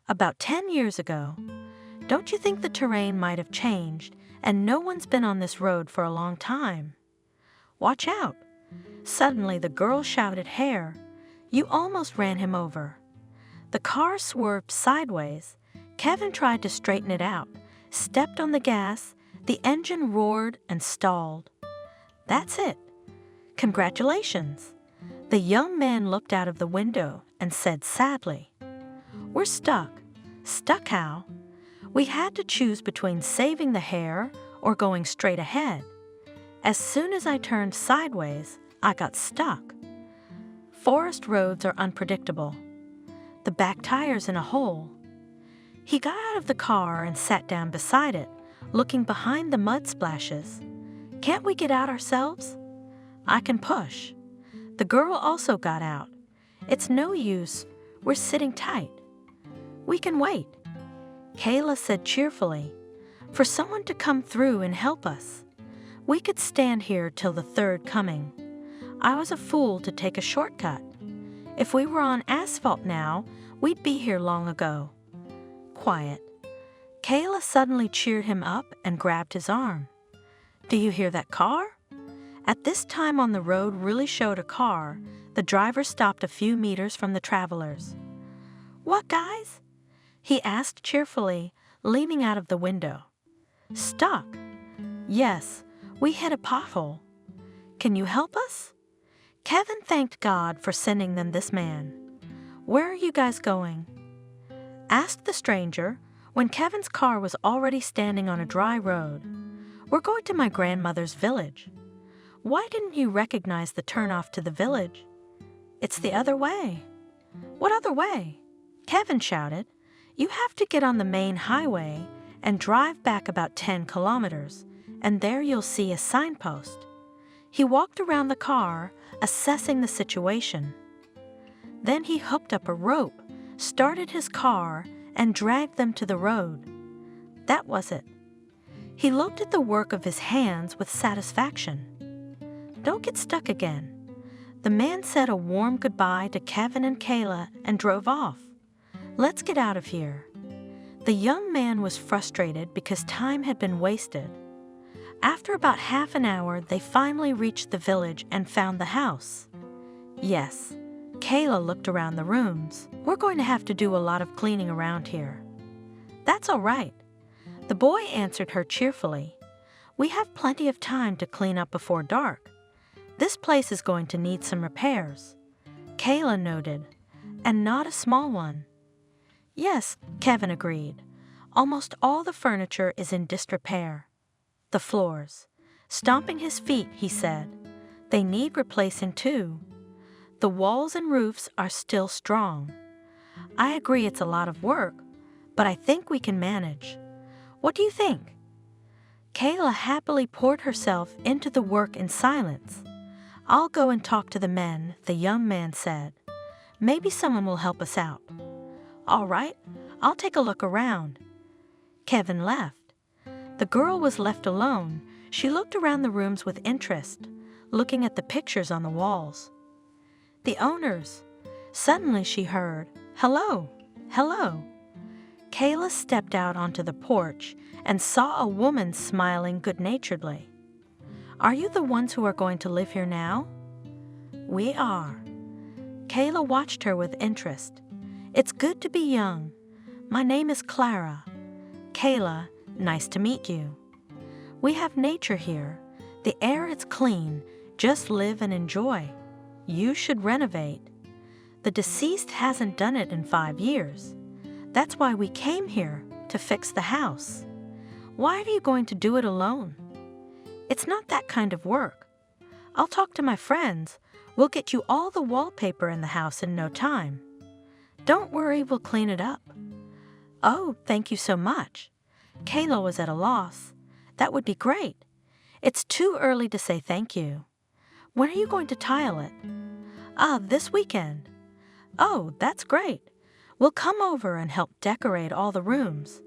About 10 years ago. Don't you think the terrain might have changed, and no one's been on this road for a long time? Watch out! Suddenly the girl shouted, "Hare!" You almost ran him over. The car swerved sideways. Kevin tried to straighten it out, stepped on the gas, the engine roared and stalled. That's it. Congratulations. The young man looked out of the window and said sadly, We're stuck. Stuck how? We had to choose between saving the hare or going straight ahead. As soon as I turned sideways, I got stuck. Forest roads are unpredictable. The back tire's in a hole. He got out of the car and sat down beside it, looking behind the mud splashes. Can't we get out ourselves? I can push. The girl also got out. It's no use. We're sitting tight. We can wait. Kayla said cheerfully, for someone to come through and help us. We could stand here till the third coming. I was a fool to take a shortcut. If we were on asphalt now, we'd be here long ago. Quiet. Kayla suddenly cheered him up and grabbed his arm. Do you hear that car? At this time on the road really showed a car. The driver stopped a few meters from the travelers. What, guys? He asked cheerfully, leaning out of the window. Stuck. Yes, we hit a pothole. Can you help us? Kevin thanked God for sending them this man. Where are you guys going? Asked the stranger when Kevin's car was already standing on a dry road. We're going to my grandmother's village. Why didn't you recognize the turnoff to the village? It's the other way. What other way? Kevin shouted. You have to get on the main highway and drive back about 10 kilometers, and there you'll see a signpost. He walked around the car, assessing the situation. Then he hooked up a rope, started his car, and dragged them to the road. That was it. He looked at the work of his hands with satisfaction. Don't get stuck again. The man said a warm goodbye to Kevin and Kayla and drove off. Let's get out of here. The young man was frustrated because time had been wasted. After about half an hour, they finally reached the village and found the house. Yes, Kayla looked around the rooms. We're going to have to do a lot of cleaning around here. That's all right. The boy answered her cheerfully. We have plenty of time to clean up before dark. This place is going to need some repairs. Kayla noted. and not a small one. Yes, Kevin agreed. Almost all the furniture is in disrepair. The floors. Stomping his feet, he said. They need replacing too. The walls and roofs are still strong. I agree it's a lot of work, but I think we can manage. What do you think? Kayla happily poured herself into the work in silence. I'll go and talk to the men, the young man said. Maybe someone will help us out. All right, I'll take a look around. Kevin left. The girl was left alone. She looked around the rooms with interest, looking at the pictures on the walls. The owners. Suddenly she heard, "Hello, hello." Kayla stepped out onto the porch and saw a woman smiling good-naturedly. "Are you the ones who are going to live here now?" "We are." Kayla watched her with interest. "It's good to be young. My name is Clara." "Kayla, nice to meet you." "We have nature here. The air is clean. Just live and enjoy. You should renovate. The deceased hasn't done it in 5 years. That's why we came here, to fix the house." "Why are you going to do it alone?" "It's not that kind of work. I'll talk to my friends. We'll get you all the wallpaper in the house in no time." "Don't worry, we'll clean it up." "Oh, thank you so much." Kayla was at a loss. "That would be great. It's too early to say thank you. When are you going to tile it?" This weekend." "Oh, that's great. We'll come over and help decorate all the rooms.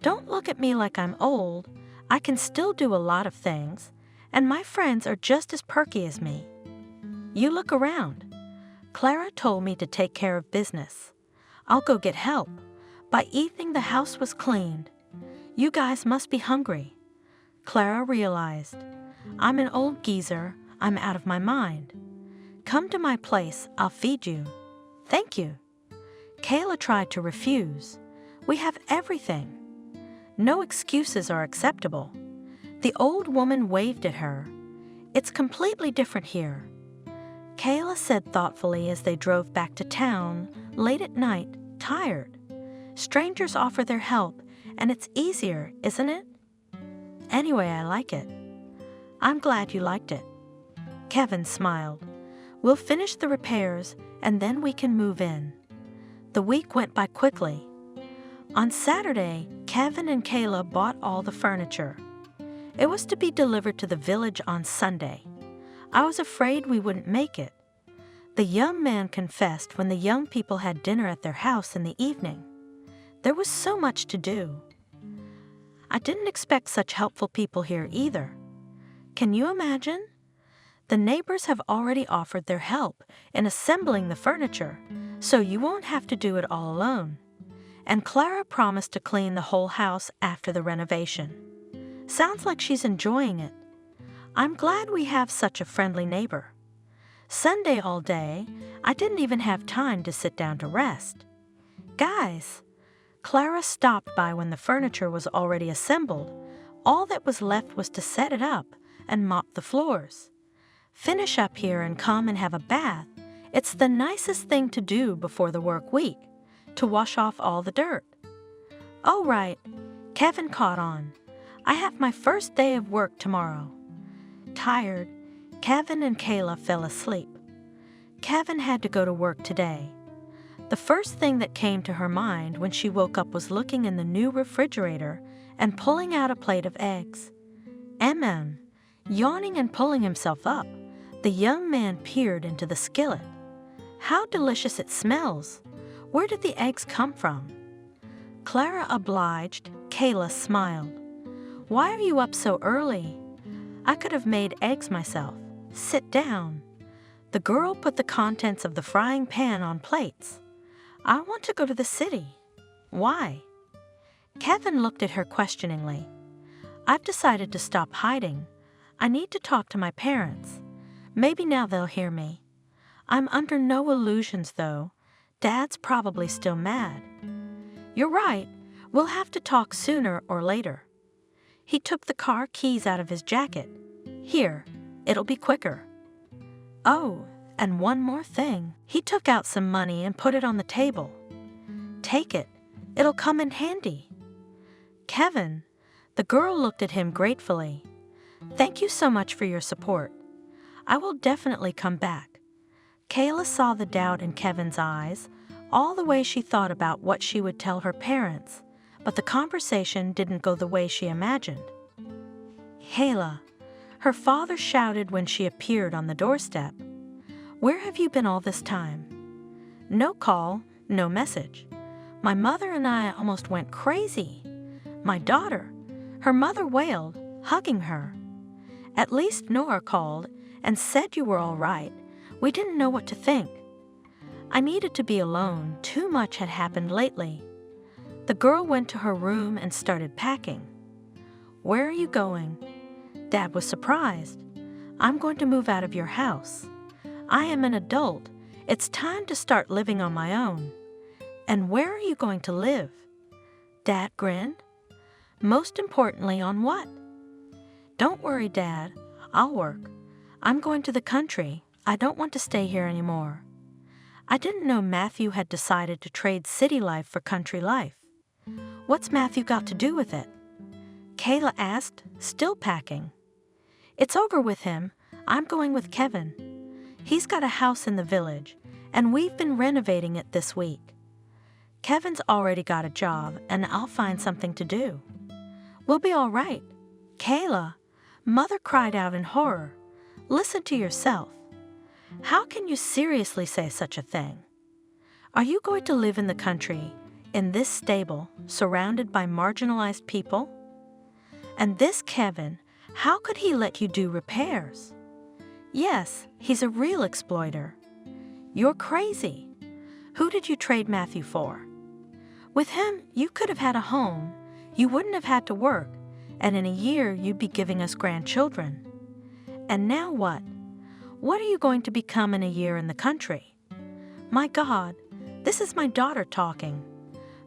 Don't look at me like I'm old. I can still do a lot of things, and my friends are just as perky as me." "You look around." Clara told me to take care of business. I'll go get help. By evening, the house was cleaned. You guys must be hungry. Clara realized. I'm an old geezer. I'm out of my mind. Come to my place. I'll feed you. Thank you. Kayla tried to refuse. We have everything. No excuses are acceptable. The old woman waved at her. It's completely different here. Kayla said thoughtfully as they drove back to town, late at night, tired. Strangers offer their help, and it's easier, isn't it? Anyway, I like it. I'm glad you liked it. Kevin smiled. We'll finish the repairs, and then we can move in. The week went by quickly. On Saturday, Kevin and Kayla bought all the furniture. It was to be delivered to the village on Sunday. I was afraid we wouldn't make it. The young man confessed when the young people had dinner at their house in the evening. There was so much to do. I didn't expect such helpful people here either. Can you imagine? The neighbors have already offered their help in assembling the furniture, so you won't have to do it all alone. And Clara promised to clean the whole house after the renovation. Sounds like she's enjoying it. I'm glad we have such a friendly neighbor. Sunday all day, I didn't even have time to sit down to rest. Guys, Clara stopped by when the furniture was already assembled. All that was left was to set it up and mop the floors. Finish up here and come and have a bath. It's the nicest thing to do before the work week, to wash off all the dirt. Oh, right, Kevin caught on. I have my first day of work tomorrow. Tired, Kevin and Kayla fell asleep. Kevin had to go to work today. The first thing that came to her mind when she woke up was looking in the new refrigerator and pulling out a plate of eggs. Yawning and pulling himself up, the young man peered into the skillet. How delicious it smells! Where did the eggs come from? Clara obliged. Kayla smiled. Why are you up so early? I could have made eggs myself. Sit down. The girl put the contents of the frying pan on plates. I want to go to the city. Why? Kevin looked at her questioningly. I've decided to stop hiding. I need to talk to my parents. Maybe now they'll hear me. I'm under no illusions, though. Dad's probably still mad. You're right. We'll have to talk sooner or later. He took the car keys out of his jacket. Here, it'll be quicker. Oh, And one more thing. He took out some money and put it on the table. Take it. It'll come in handy. Kevin, the girl looked at him gratefully. Thank you so much for your support. I will definitely come back. Kayla saw the doubt in Kevin's eyes, all the way she thought about what she would tell her parents, but the conversation didn't go the way she imagined. Kayla, her father shouted when she appeared on the doorstep. Where have you been all this time? No call, no message. My mother and I almost went crazy. My daughter, her mother wailed, hugging her. At least Nora called and said you were all right. We didn't know what to think. I needed to be alone. Too much had happened lately. The girl went to her room and started packing. Where are you going? Dad was surprised. I'm going to move out of your house. I am an adult. It's time to start living on my own. And where are you going to live? Dad grinned. Most importantly, on what? Don't worry, Dad. I'll work. I'm going to the country. I don't want to stay here anymore. I didn't know Matthew had decided to trade city life for country life. What's Matthew got to do with it? Kayla asked, still packing. It's over with him. I'm going with Kevin. He's got a house in the village, and we've been renovating it this week. Kevin's already got a job, and I'll find something to do. We'll be all right. Kayla, Mother cried out in horror. Listen to yourself. How can you seriously say such a thing? Are you going to live in the country, in this stable, surrounded by marginalized people? And this Kevin, how could he let you do repairs? Yes, he's a real exploiter. You're crazy. Who did you trade Matthew for? With him, you could have had a home, you wouldn't have had to work, and in a year you'd be giving us grandchildren. And now what? What are you going to become in a year in the country? My God, this is my daughter talking.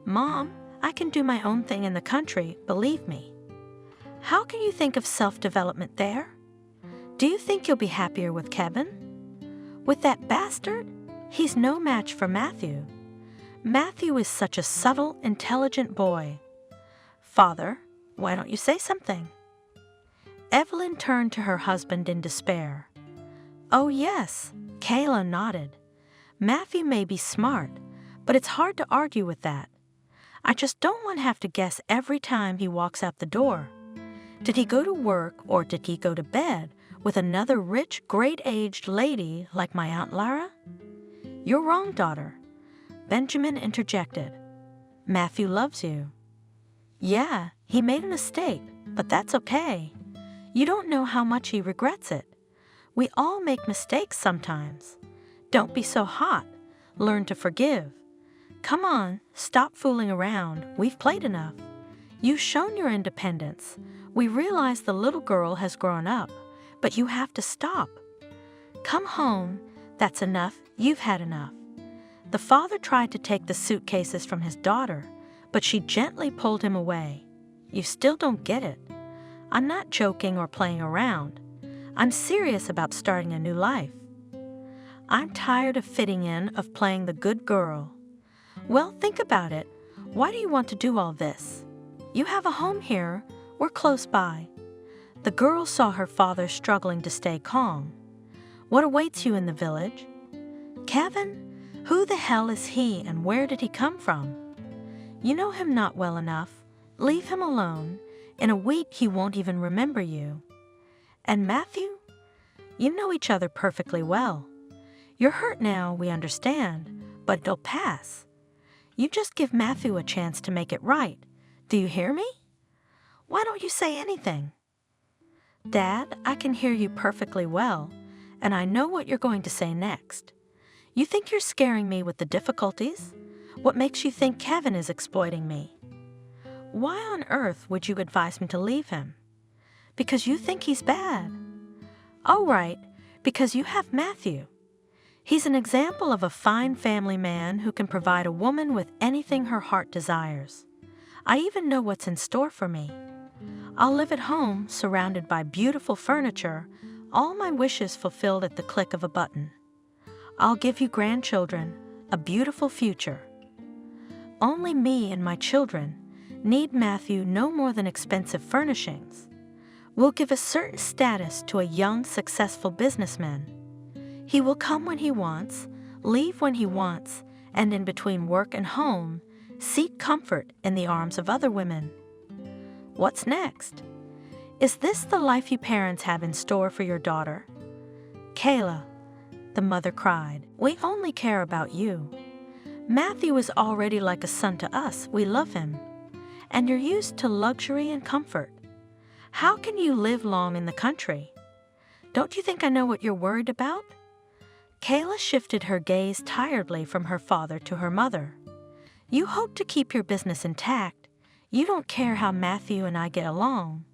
Mom, I can do my own thing in the country, believe me. How can you think of self-development there? Do you think you'll be happier with Kevin? With that bastard? He's no match for Matthew. Matthew is such a subtle, intelligent boy. Father, why don't you say something? Evelyn turned to her husband in despair. Oh yes, Kayla nodded. Matthew may be smart, but it's hard to argue with that. I just don't want to have to guess every time he walks out the door. Did he go to work or did he go to bed with another rich, great-aged lady like my Aunt Lara? You're wrong, daughter. Benjamin interjected. Matthew loves you. Yeah, he made a mistake, but that's okay. You don't know how much he regrets it. We all make mistakes sometimes. Don't be so hot. Learn to forgive. Come on, stop fooling around. We've played enough. You've shown your independence. We realize the little girl has grown up, but you have to stop. Come home. That's enough. You've had enough. The father tried to take the suitcases from his daughter, but she gently pulled him away. You still don't get it. I'm not joking or playing around. I'm serious about starting a new life. I'm tired of fitting in, of playing the good girl. Well, think about it. Why do you want to do all this? You have a home here. We're close by. The girl saw her father struggling to stay calm. What awaits you in the village? Kevin? Who the hell is he and where did he come from? You know him not well enough. Leave him alone. In a week he won't even remember you. And Matthew? You know each other perfectly well. You're hurt now, we understand, but it'll pass. You just give Matthew a chance to make it right. Do you hear me? Why don't you say anything? Dad, I can hear you perfectly well, and I know what you're going to say next. You think you're scaring me with the difficulties? What makes you think Kevin is exploiting me? Why on earth would you advise me to leave him? Because you think he's bad. Oh, right, because you have Matthew. He's an example of a fine family man who can provide a woman with anything her heart desires. I even know what's in store for me. I'll live at home, surrounded by beautiful furniture, all my wishes fulfilled at the click of a button. I'll give you grandchildren, a beautiful future. Only me and my children need Matthew no more than expensive furnishings. We'll give a certain status to a young, successful businessman. He will come when he wants, leave when he wants, and in between work and home, seek comfort in the arms of other women. What's next? Is this the life you parents have in store for your daughter? Kayla, the mother cried, we only care about you. Matthew is already like a son to us. We love him. And you're used to luxury and comfort. How can you live long in the country? Don't you think I know what you're worried about? Kayla shifted her gaze tiredly from her father to her mother. You hope to keep your business intact. You don't care how Matthew and I get along.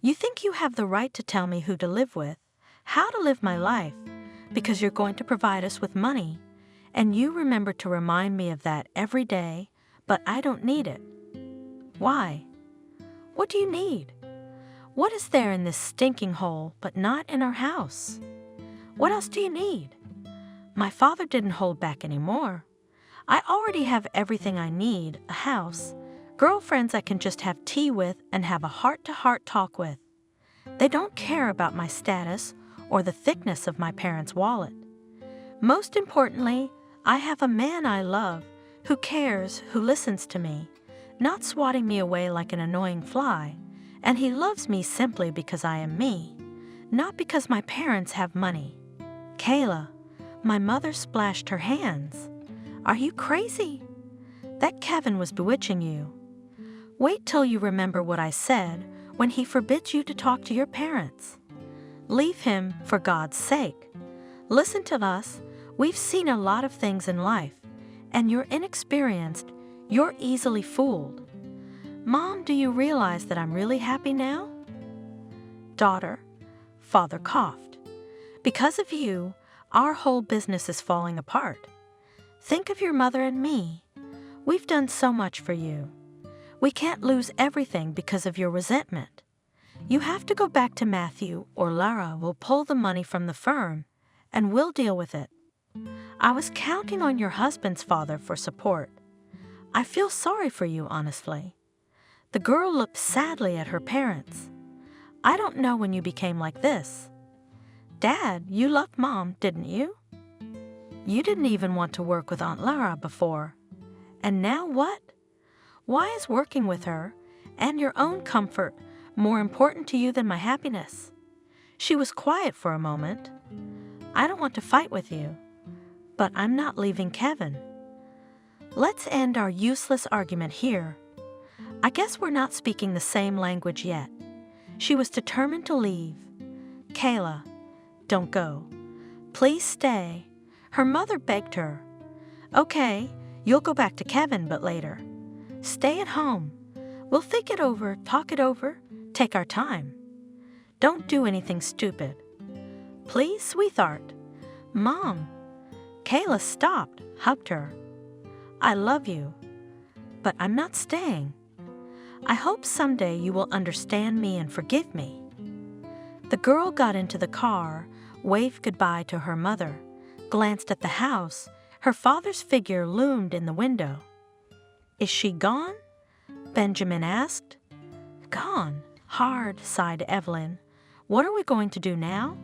You think you have the right to tell me who to live with, how to live my life, because you're going to provide us with money. And you remember to remind me of that every day, but I don't need it. Why? What do you need? What is there in this stinking hole but not in our house? What else do you need? My father didn't hold back anymore. I already have everything I need, a house, girlfriends I can just have tea with and have a heart-to-heart talk with. They don't care about my status or the thickness of my parents' wallet. Most importantly, I have a man I love who cares, who listens to me, not swatting me away like an annoying fly, and he loves me simply because I am me, not because my parents have money. Kayla, my mother splashed her hands. Are you crazy? That Kevin was bewitching you. Wait till you remember what I said when he forbids you to talk to your parents. Leave him, for God's sake. Listen to us. We've seen a lot of things in life, and you're inexperienced. You're easily fooled. Mom, do you realize that I'm really happy now? Daughter, father coughed. Because of you, our whole business is falling apart. Think of your mother and me. We've done so much for you. We can't lose everything because of your resentment. You have to go back to Matthew, or Lara will pull the money from the firm, and we'll deal with it. I was counting on your husband's father for support. I feel sorry for you, honestly. The girl looked sadly at her parents. I don't know when you became like this. Dad, you loved Mom, didn't you? You didn't even want to work with Aunt Lara before. And now what? Why is working with her and your own comfort more important to you than my happiness? She was quiet for a moment. I don't want to fight with you, but I'm not leaving Kevin. Let's end our useless argument here. I guess we're not speaking the same language yet. She was determined to leave. Kayla, don't go. Please stay. Her mother begged her. Okay, you'll go back to Kevin, but later. Stay at home. We'll think it over, talk it over, take our time. Don't do anything stupid. Please, sweetheart. Mom. Kayla stopped, hugged her. I love you, but I'm not staying. I hope someday you will understand me and forgive me. The girl got into the car, waved goodbye to her mother, glanced at the house. Her father's figure loomed in the window. Is she gone? Benjamin asked. Gone, hard, sighed Evelyn. What are we going to do now?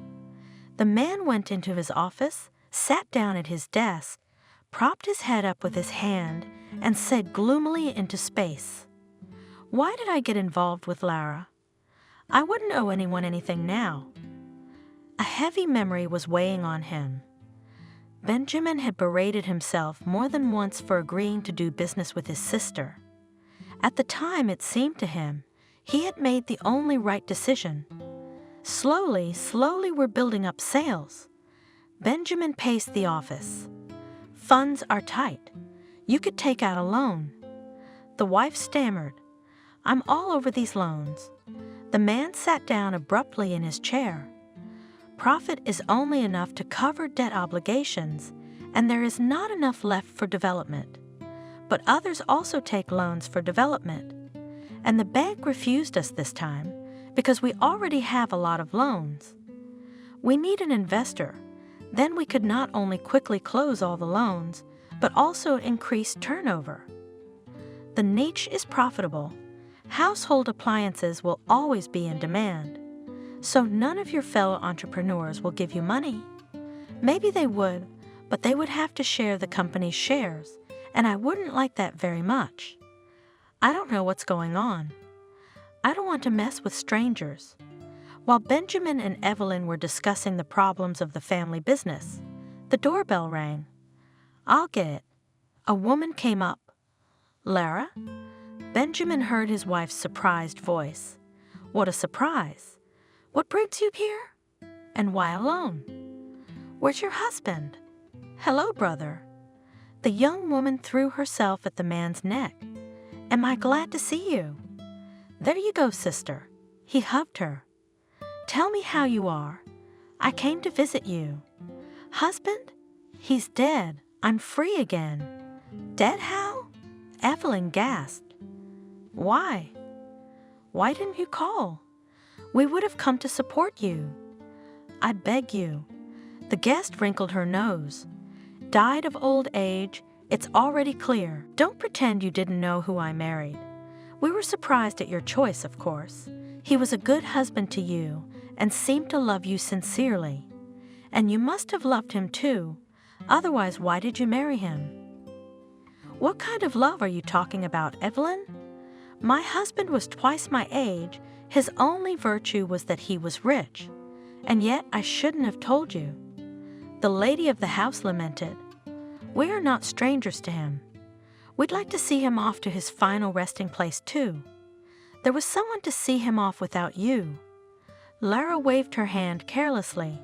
The man went into his office, sat down at his desk, propped his head up with his hand, and said gloomily into space, Why did I get involved with Lara? I wouldn't owe anyone anything now. A heavy memory was weighing on him. Benjamin had berated himself more than once for agreeing to do business with his sister. At the time, it seemed to him, he had made the only right decision. Slowly we're building up sales. Benjamin paced the office. Funds are tight. You could take out a loan. The wife stammered. I'm all over these loans. The man sat down abruptly in his chair. Profit is only enough to cover debt obligations, and there is not enough left for development. But others also take loans for development, and the bank refused us this time because we already have a lot of loans. We need an investor. Then we could not only quickly close all the loans, but also increase turnover. The niche is profitable. Household appliances will always be in demand, so none of your fellow entrepreneurs will give you money. Maybe they would, but they would have to share the company's shares, and I wouldn't like that very much. I don't know what's going on. I don't want to mess with strangers. While Benjamin and Evelyn were discussing the problems of the family business, the doorbell rang. I'll get it. A woman came up. Lara? Benjamin heard his wife's surprised voice. What a surprise! What brings you here? And why alone? Where's your husband? Hello, brother. The young woman threw herself at the man's neck. Am I glad to see you? There you go, sister. He hugged her. Tell me how you are. I came to visit you. Husband? He's dead. I'm free again. Dead how? Evelyn gasped. Why? Why didn't you call? We would have come to support you. I beg you. The guest wrinkled her nose. Died of old age, it's already clear. Don't pretend you didn't know who I married. We were surprised at your choice, of course. He was a good husband to you and seemed to love you sincerely. And you must have loved him too. Otherwise, why did you marry him? What kind of love are you talking about, Evelyn? My husband was twice my age. His only virtue was that he was rich. And yet I shouldn't have told you. The lady of the house lamented. We are not strangers to him. We'd like to see him off to his final resting place too. There was someone to see him off without you. Lara waved her hand carelessly.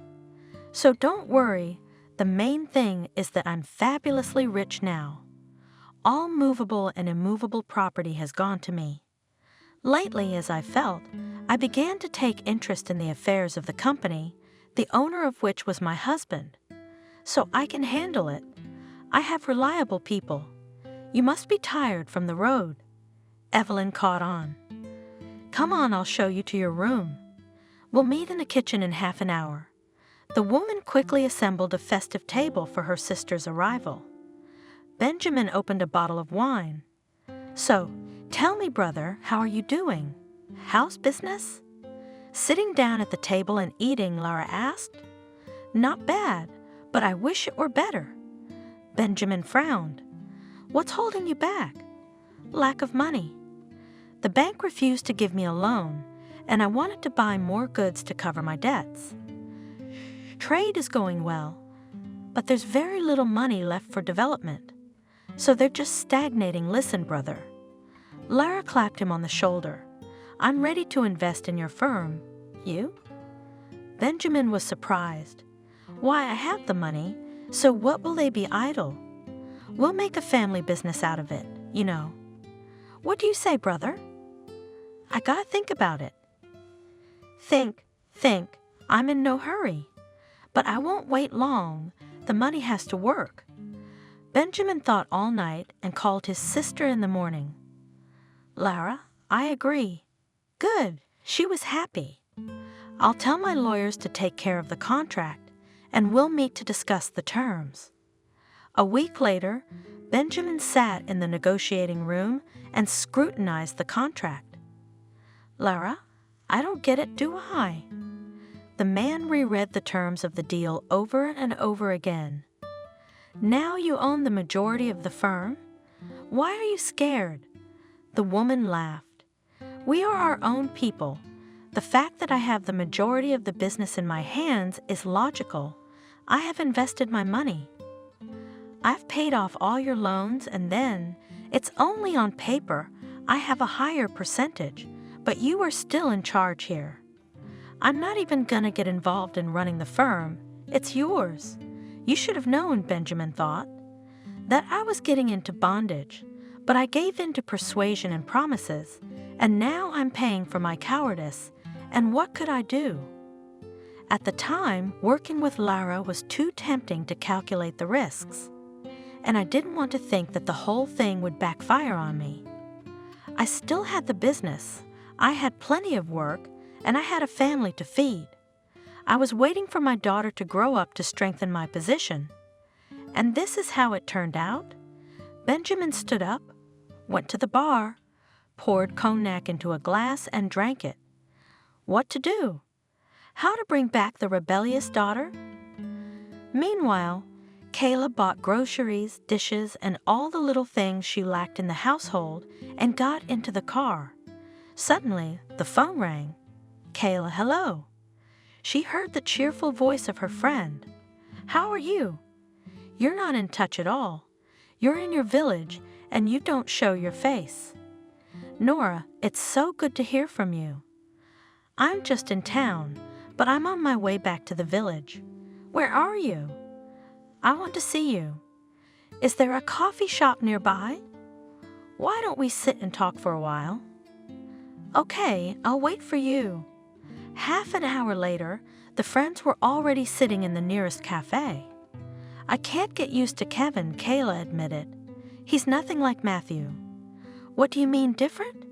So don't worry. The main thing is that I'm fabulously rich now. All movable and immovable property has gone to me. Lately, as I felt, I began to take interest in the affairs of the company, the owner of which was my husband. So I can handle it. I have reliable people. You must be tired from the road. Evelyn caught on. Come on, I'll show you to your room. We'll meet in the kitchen in half an hour. The woman quickly assembled a festive table for her sister's arrival. Benjamin opened a bottle of wine. So, tell me, brother, how are you doing? How's business? Sitting down at the table and eating, Lara asked. Not bad, but I wish it were better. Benjamin frowned. What's holding you back? Lack of money. The bank refused to give me a loan, and I wanted to buy more goods to cover my debts. Trade is going well, but there's very little money left for development. So they're just stagnating. Listen, brother. Lara clapped him on the shoulder. I'm ready to invest in your firm. You? Benjamin was surprised. Why, I have the money, so what will they be idle? We'll make a family business out of it, you know. What do you say, brother? I gotta think about it. Think. I'm in no hurry. But I won't wait long. The money has to work. Benjamin thought all night and called his sister in the morning. Lara, I agree. Good. She was happy. I'll tell my lawyers to take care of the contract, and we'll meet to discuss the terms. A week later, Benjamin sat in the negotiating room and scrutinized the contract. Lara, I don't get it, do I? The man reread the terms of the deal over and over again. Now you own the majority of the firm? Why are you scared? The woman laughed. We are our own people. The fact that I have the majority of the business in my hands is logical. I have invested my money. I've paid off all your loans, and then, it's only on paper, I have a higher percentage, but you are still in charge here. I'm not even gonna get involved in running the firm. It's yours. You should have known, Benjamin thought, that I was getting into bondage, but I gave in to persuasion and promises, and now I'm paying for my cowardice, and what could I do? At the time, working with Lara was too tempting to calculate the risks, and I didn't want to think that the whole thing would backfire on me. I still had the business, I had plenty of work, and I had a family to feed. I was waiting for my daughter to grow up to strengthen my position. And this is how it turned out. Benjamin stood up, went to the bar, poured cognac into a glass and drank it. What to do? How to bring back the rebellious daughter? Meanwhile, Kayla bought groceries, dishes, and all the little things she lacked in the household and got into the car. Suddenly, the phone rang. Kayla, hello. She heard the cheerful voice of her friend. How are you? You're not in touch at all. You're in your village, and you don't show your face. Nora, it's so good to hear from you. I'm just in town, but I'm on my way back to the village. Where are you? I want to see you. Is there a coffee shop nearby? Why don't we sit and talk for a while? Okay, I'll wait for you. Half an hour later, the friends were already sitting in the nearest cafe. I can't get used to Kevin, Kayla admitted. He's nothing like Matthew. What do you mean different?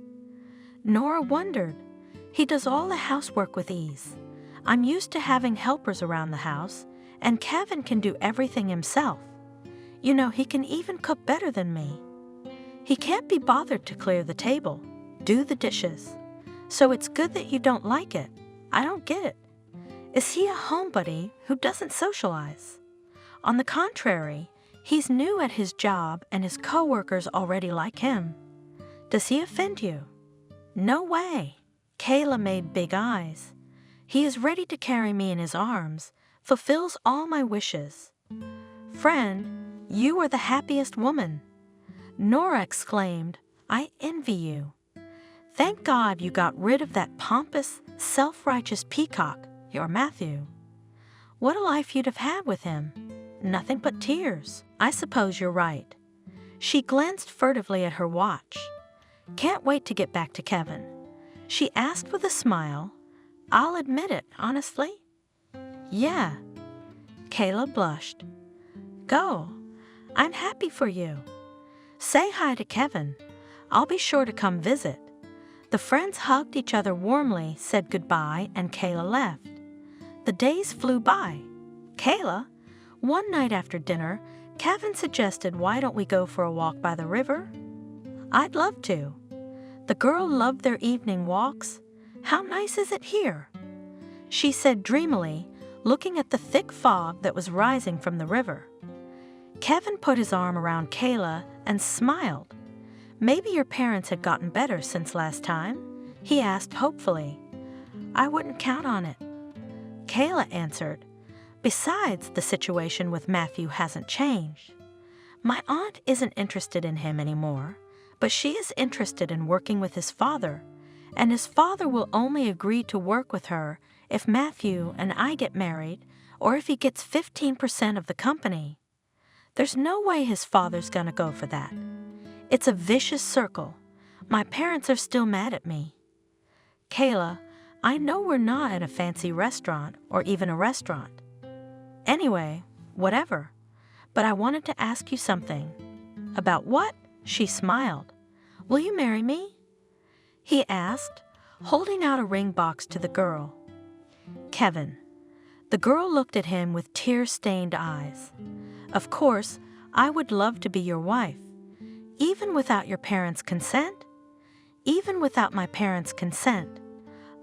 Nora wondered. He does all the housework with ease. I'm used to having helpers around the house, and Kevin can do everything himself. You know, he can even cook better than me. He can't be bothered to clear the table, do the dishes. So it's good that you don't like it. I don't get it. Is he a homebody who doesn't socialize? On the contrary, he's new at his job and his coworkers already like him. Does he offend you? No way. Kayla made big eyes. He is ready to carry me in his arms, fulfills all my wishes. Friend, you are the happiest woman. Nora exclaimed, I envy you. Thank God you got rid of that pompous, self-righteous peacock, your Matthew. What a life you'd have had with him. Nothing but tears. I suppose you're right. She glanced furtively at her watch. Can't wait to get back to Kevin. She asked with a smile, I'll admit it, honestly. Yeah. Kayla blushed. Go. I'm happy for you. Say hi to Kevin. I'll be sure to come visit. The friends hugged each other warmly, said goodbye, and Kayla left. The days flew by. Kayla, one night after dinner, Kevin suggested, why don't we go for a walk by the river? I'd love to. The girl loved their evening walks. How nice is it here? She said dreamily, looking at the thick fog that was rising from the river. Kevin put his arm around Kayla and smiled. Maybe your parents had gotten better since last time? He asked hopefully. I wouldn't count on it. Kayla answered. Besides, the situation with Matthew hasn't changed. My aunt isn't interested in him anymore, but she is interested in working with his father, and his father will only agree to work with her if Matthew and I get married or if he gets 15% of the company. There's no way his father's gonna go for that. It's a vicious circle. My parents are still mad at me. Kayla, I know we're not at a fancy restaurant or even a restaurant. Anyway, whatever. But I wanted to ask you something. About what? She smiled. Will you marry me? He asked, holding out a ring box to the girl. Kevin. The girl looked at him with tear-stained eyes. Of course, I would love to be your wife. Even without your parents' consent? Even without my parents' consent.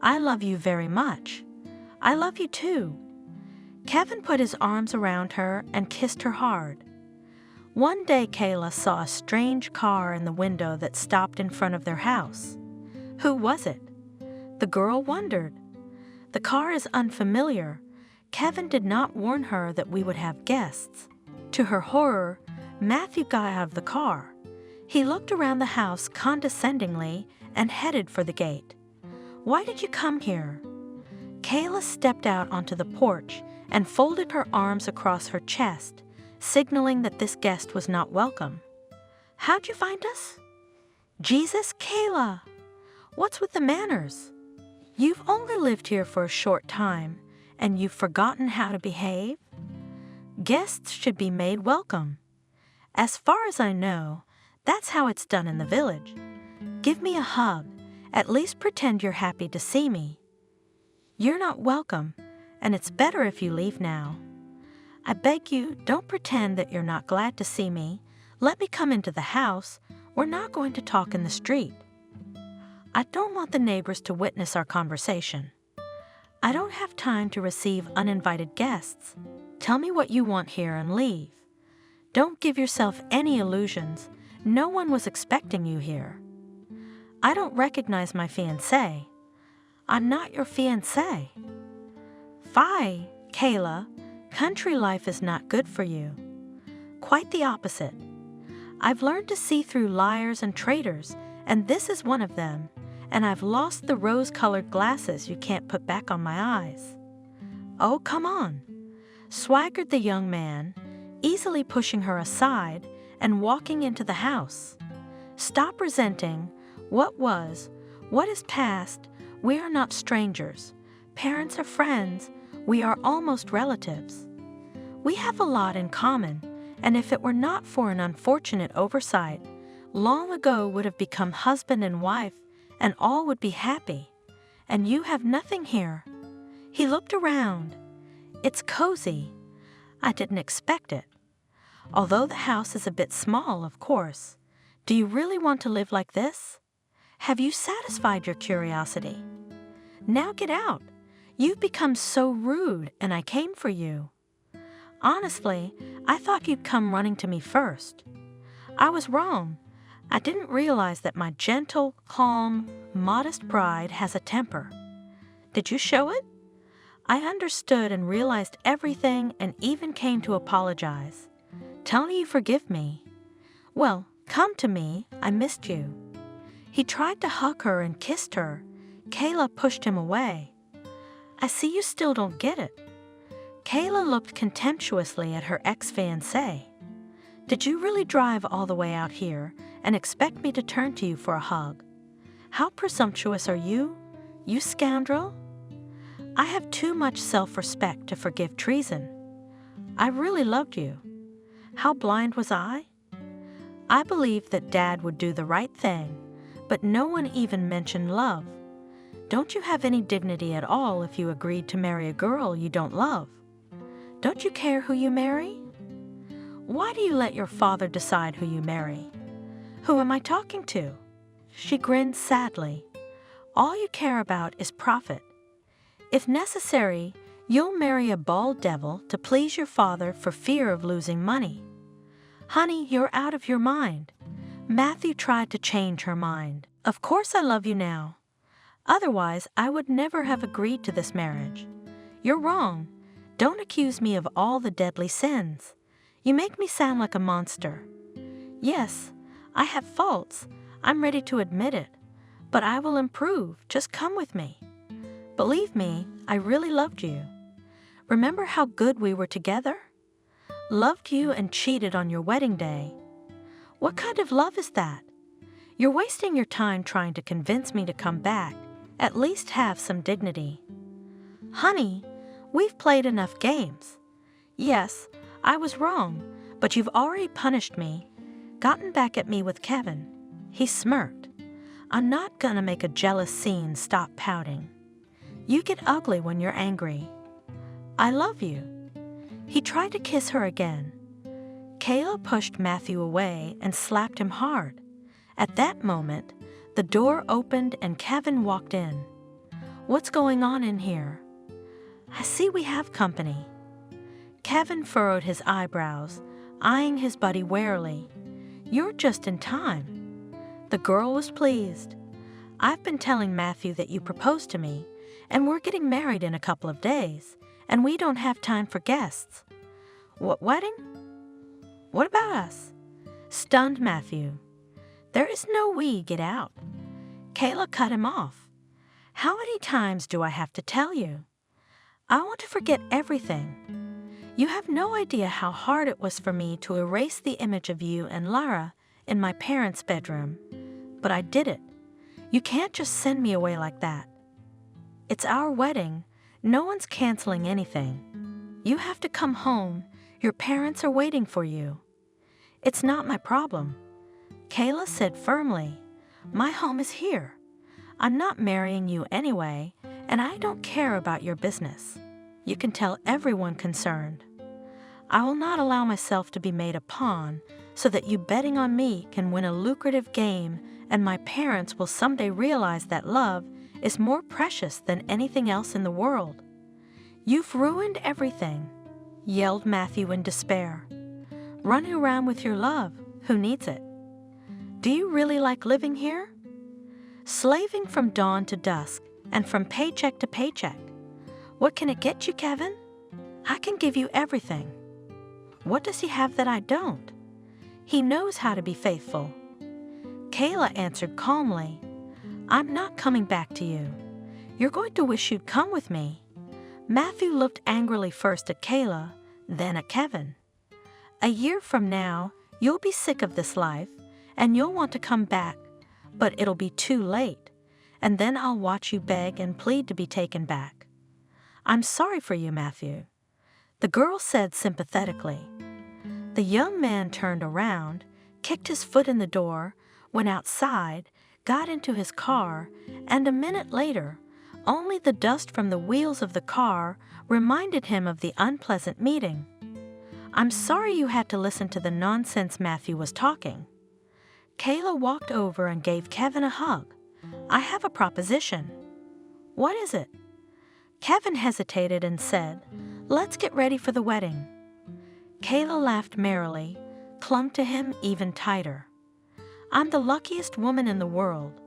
I love you very much. I love you too. Kevin put his arms around her and kissed her hard. One day Kayla saw a strange car in the window that stopped in front of their house. Who was it? The girl wondered. The car is unfamiliar. Kevin did not warn her that we would have guests. To her horror, Matthew got out of the car. He looked around the house condescendingly and headed for the gate. Why did you come here? Kayla stepped out onto the porch and folded her arms across her chest, signaling that this guest was not welcome. How'd you find us? Jesus, Kayla! What's with the manners? You've only lived here for a short time, and you've forgotten how to behave? Guests should be made welcome. As far as I know, that's how it's done in the village. Give me a hug. At least pretend you're happy to see me. You're not welcome, and it's better if you leave now. I beg you, don't pretend that you're not glad to see me. Let me come into the house. We're not going to talk in the street. I don't want the neighbors to witness our conversation. I don't have time to receive uninvited guests. Tell me what you want here and leave. Don't give yourself any illusions. No one was expecting you here. I don't recognize my fiancé. I'm not your fiancé. Fie, Kayla. Country life is not good for you. Quite the opposite. I've learned to see through liars and traitors, and this is one of them, and I've lost the rose-colored glasses you can't put back on my eyes. Oh, come on, swaggered the young man, easily pushing her aside and walking into the house. Stop resenting what was, what is past. We are not strangers. Parents are friends. We are almost relatives. We have a lot in common, and if it were not for an unfortunate oversight, long ago would have become husband and wife, and all would be happy. And you have nothing here. He looked around. It's cozy. I didn't expect it. Although the house is a bit small, of course. Do you really want to live like this? Have you satisfied your curiosity? Now get out. You've become so rude, and I came for you. Honestly, I thought you'd come running to me first. I was wrong. I didn't realize that my gentle, calm, modest bride has a temper. Did you show it? I understood and realized everything and even came to apologize. Tell me you forgive me. Well, come to me. I missed you. He tried to hug her and kissed her. Kayla pushed him away. I see you still don't get it. Kayla looked contemptuously at her ex-fiancé. Did you really drive all the way out here and expect me to turn to you for a hug? How presumptuous are you, you scoundrel? I have too much self-respect to forgive treason. I really loved you. How blind was I? I believed that Dad would do the right thing, but no one even mentioned love. Don't you have any dignity at all if you agreed to marry a girl you don't love? Don't you care who you marry? Why do you let your father decide who you marry? Who am I talking to? She grinned sadly. All you care about is profit. If necessary, you'll marry a bald devil to please your father for fear of losing money. Honey, you're out of your mind. Matthew tried to change her mind. Of course I love you now. Otherwise, I would never have agreed to this marriage. You're wrong. Don't accuse me of all the deadly sins. You make me sound like a monster. Yes, I have faults. I'm ready to admit it. But I will improve. Just come with me. Believe me, I really loved you. Remember how good we were together? Loved you and cheated on your wedding day. What kind of love is that? You're wasting your time trying to convince me to come back. At least have some dignity. Honey, we've played enough games. Yes, I was wrong, but you've already punished me, gotten back at me with Kevin. He smirked. I'm not gonna make a jealous scene. Stop pouting. You get ugly when you're angry. I love you. He tried to kiss her again. Kayla pushed Matthew away and slapped him hard. At that moment, the door opened and Kevin walked in. What's going on in here? I see we have company. Kevin furrowed his eyebrows, eyeing his buddy warily. You're just in time. The girl was pleased. I've been telling Matthew that you proposed to me, and we're getting married in a couple of days, and we don't have time for guests. What wedding? What about us? Stunned Matthew. There is no we. Get out. Kayla cut him off. How many times do I have to tell you? I want to forget everything. You have no idea how hard it was for me to erase the image of you and Lara in my parents' bedroom. But I did it. You can't just send me away like that. It's our wedding. No one's canceling anything. You have to come home. Your parents are waiting for you. It's not my problem. Kayla said firmly, my home is here. I'm not marrying you anyway, and I don't care about your business. You can tell everyone concerned. I will not allow myself to be made a pawn so that you betting on me can win a lucrative game and my parents will someday realize that love is more precious than anything else in the world. You've ruined everything, yelled Matthew in despair. Running around with your love, who needs it? Do you really like living here? Slaving from dawn to dusk and from paycheck to paycheck. What can it get you, Kevin? I can give you everything. What does he have that I don't? He knows how to be faithful. Kayla answered calmly, I'm not coming back to you. You're going to wish you'd come with me. Matthew looked angrily first at Kayla, then at Kevin. A year from now, you'll be sick of this life, and you'll want to come back, but it'll be too late, and then I'll watch you beg and plead to be taken back. I'm sorry for you, Matthew, the girl said sympathetically. The young man turned around, kicked his foot in the door, went outside, got into his car, and a minute later, only the dust from the wheels of the car reminded him of the unpleasant meeting. I'm sorry you had to listen to the nonsense Matthew was talking. Kayla walked over and gave Kevin a hug. I have a proposition. What is it? Kevin hesitated and said, Let's get ready for the wedding. Kayla laughed merrily, clung to him even tighter. I'm the luckiest woman in the world.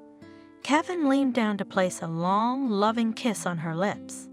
Kevin leaned down to place a long, loving kiss on her lips.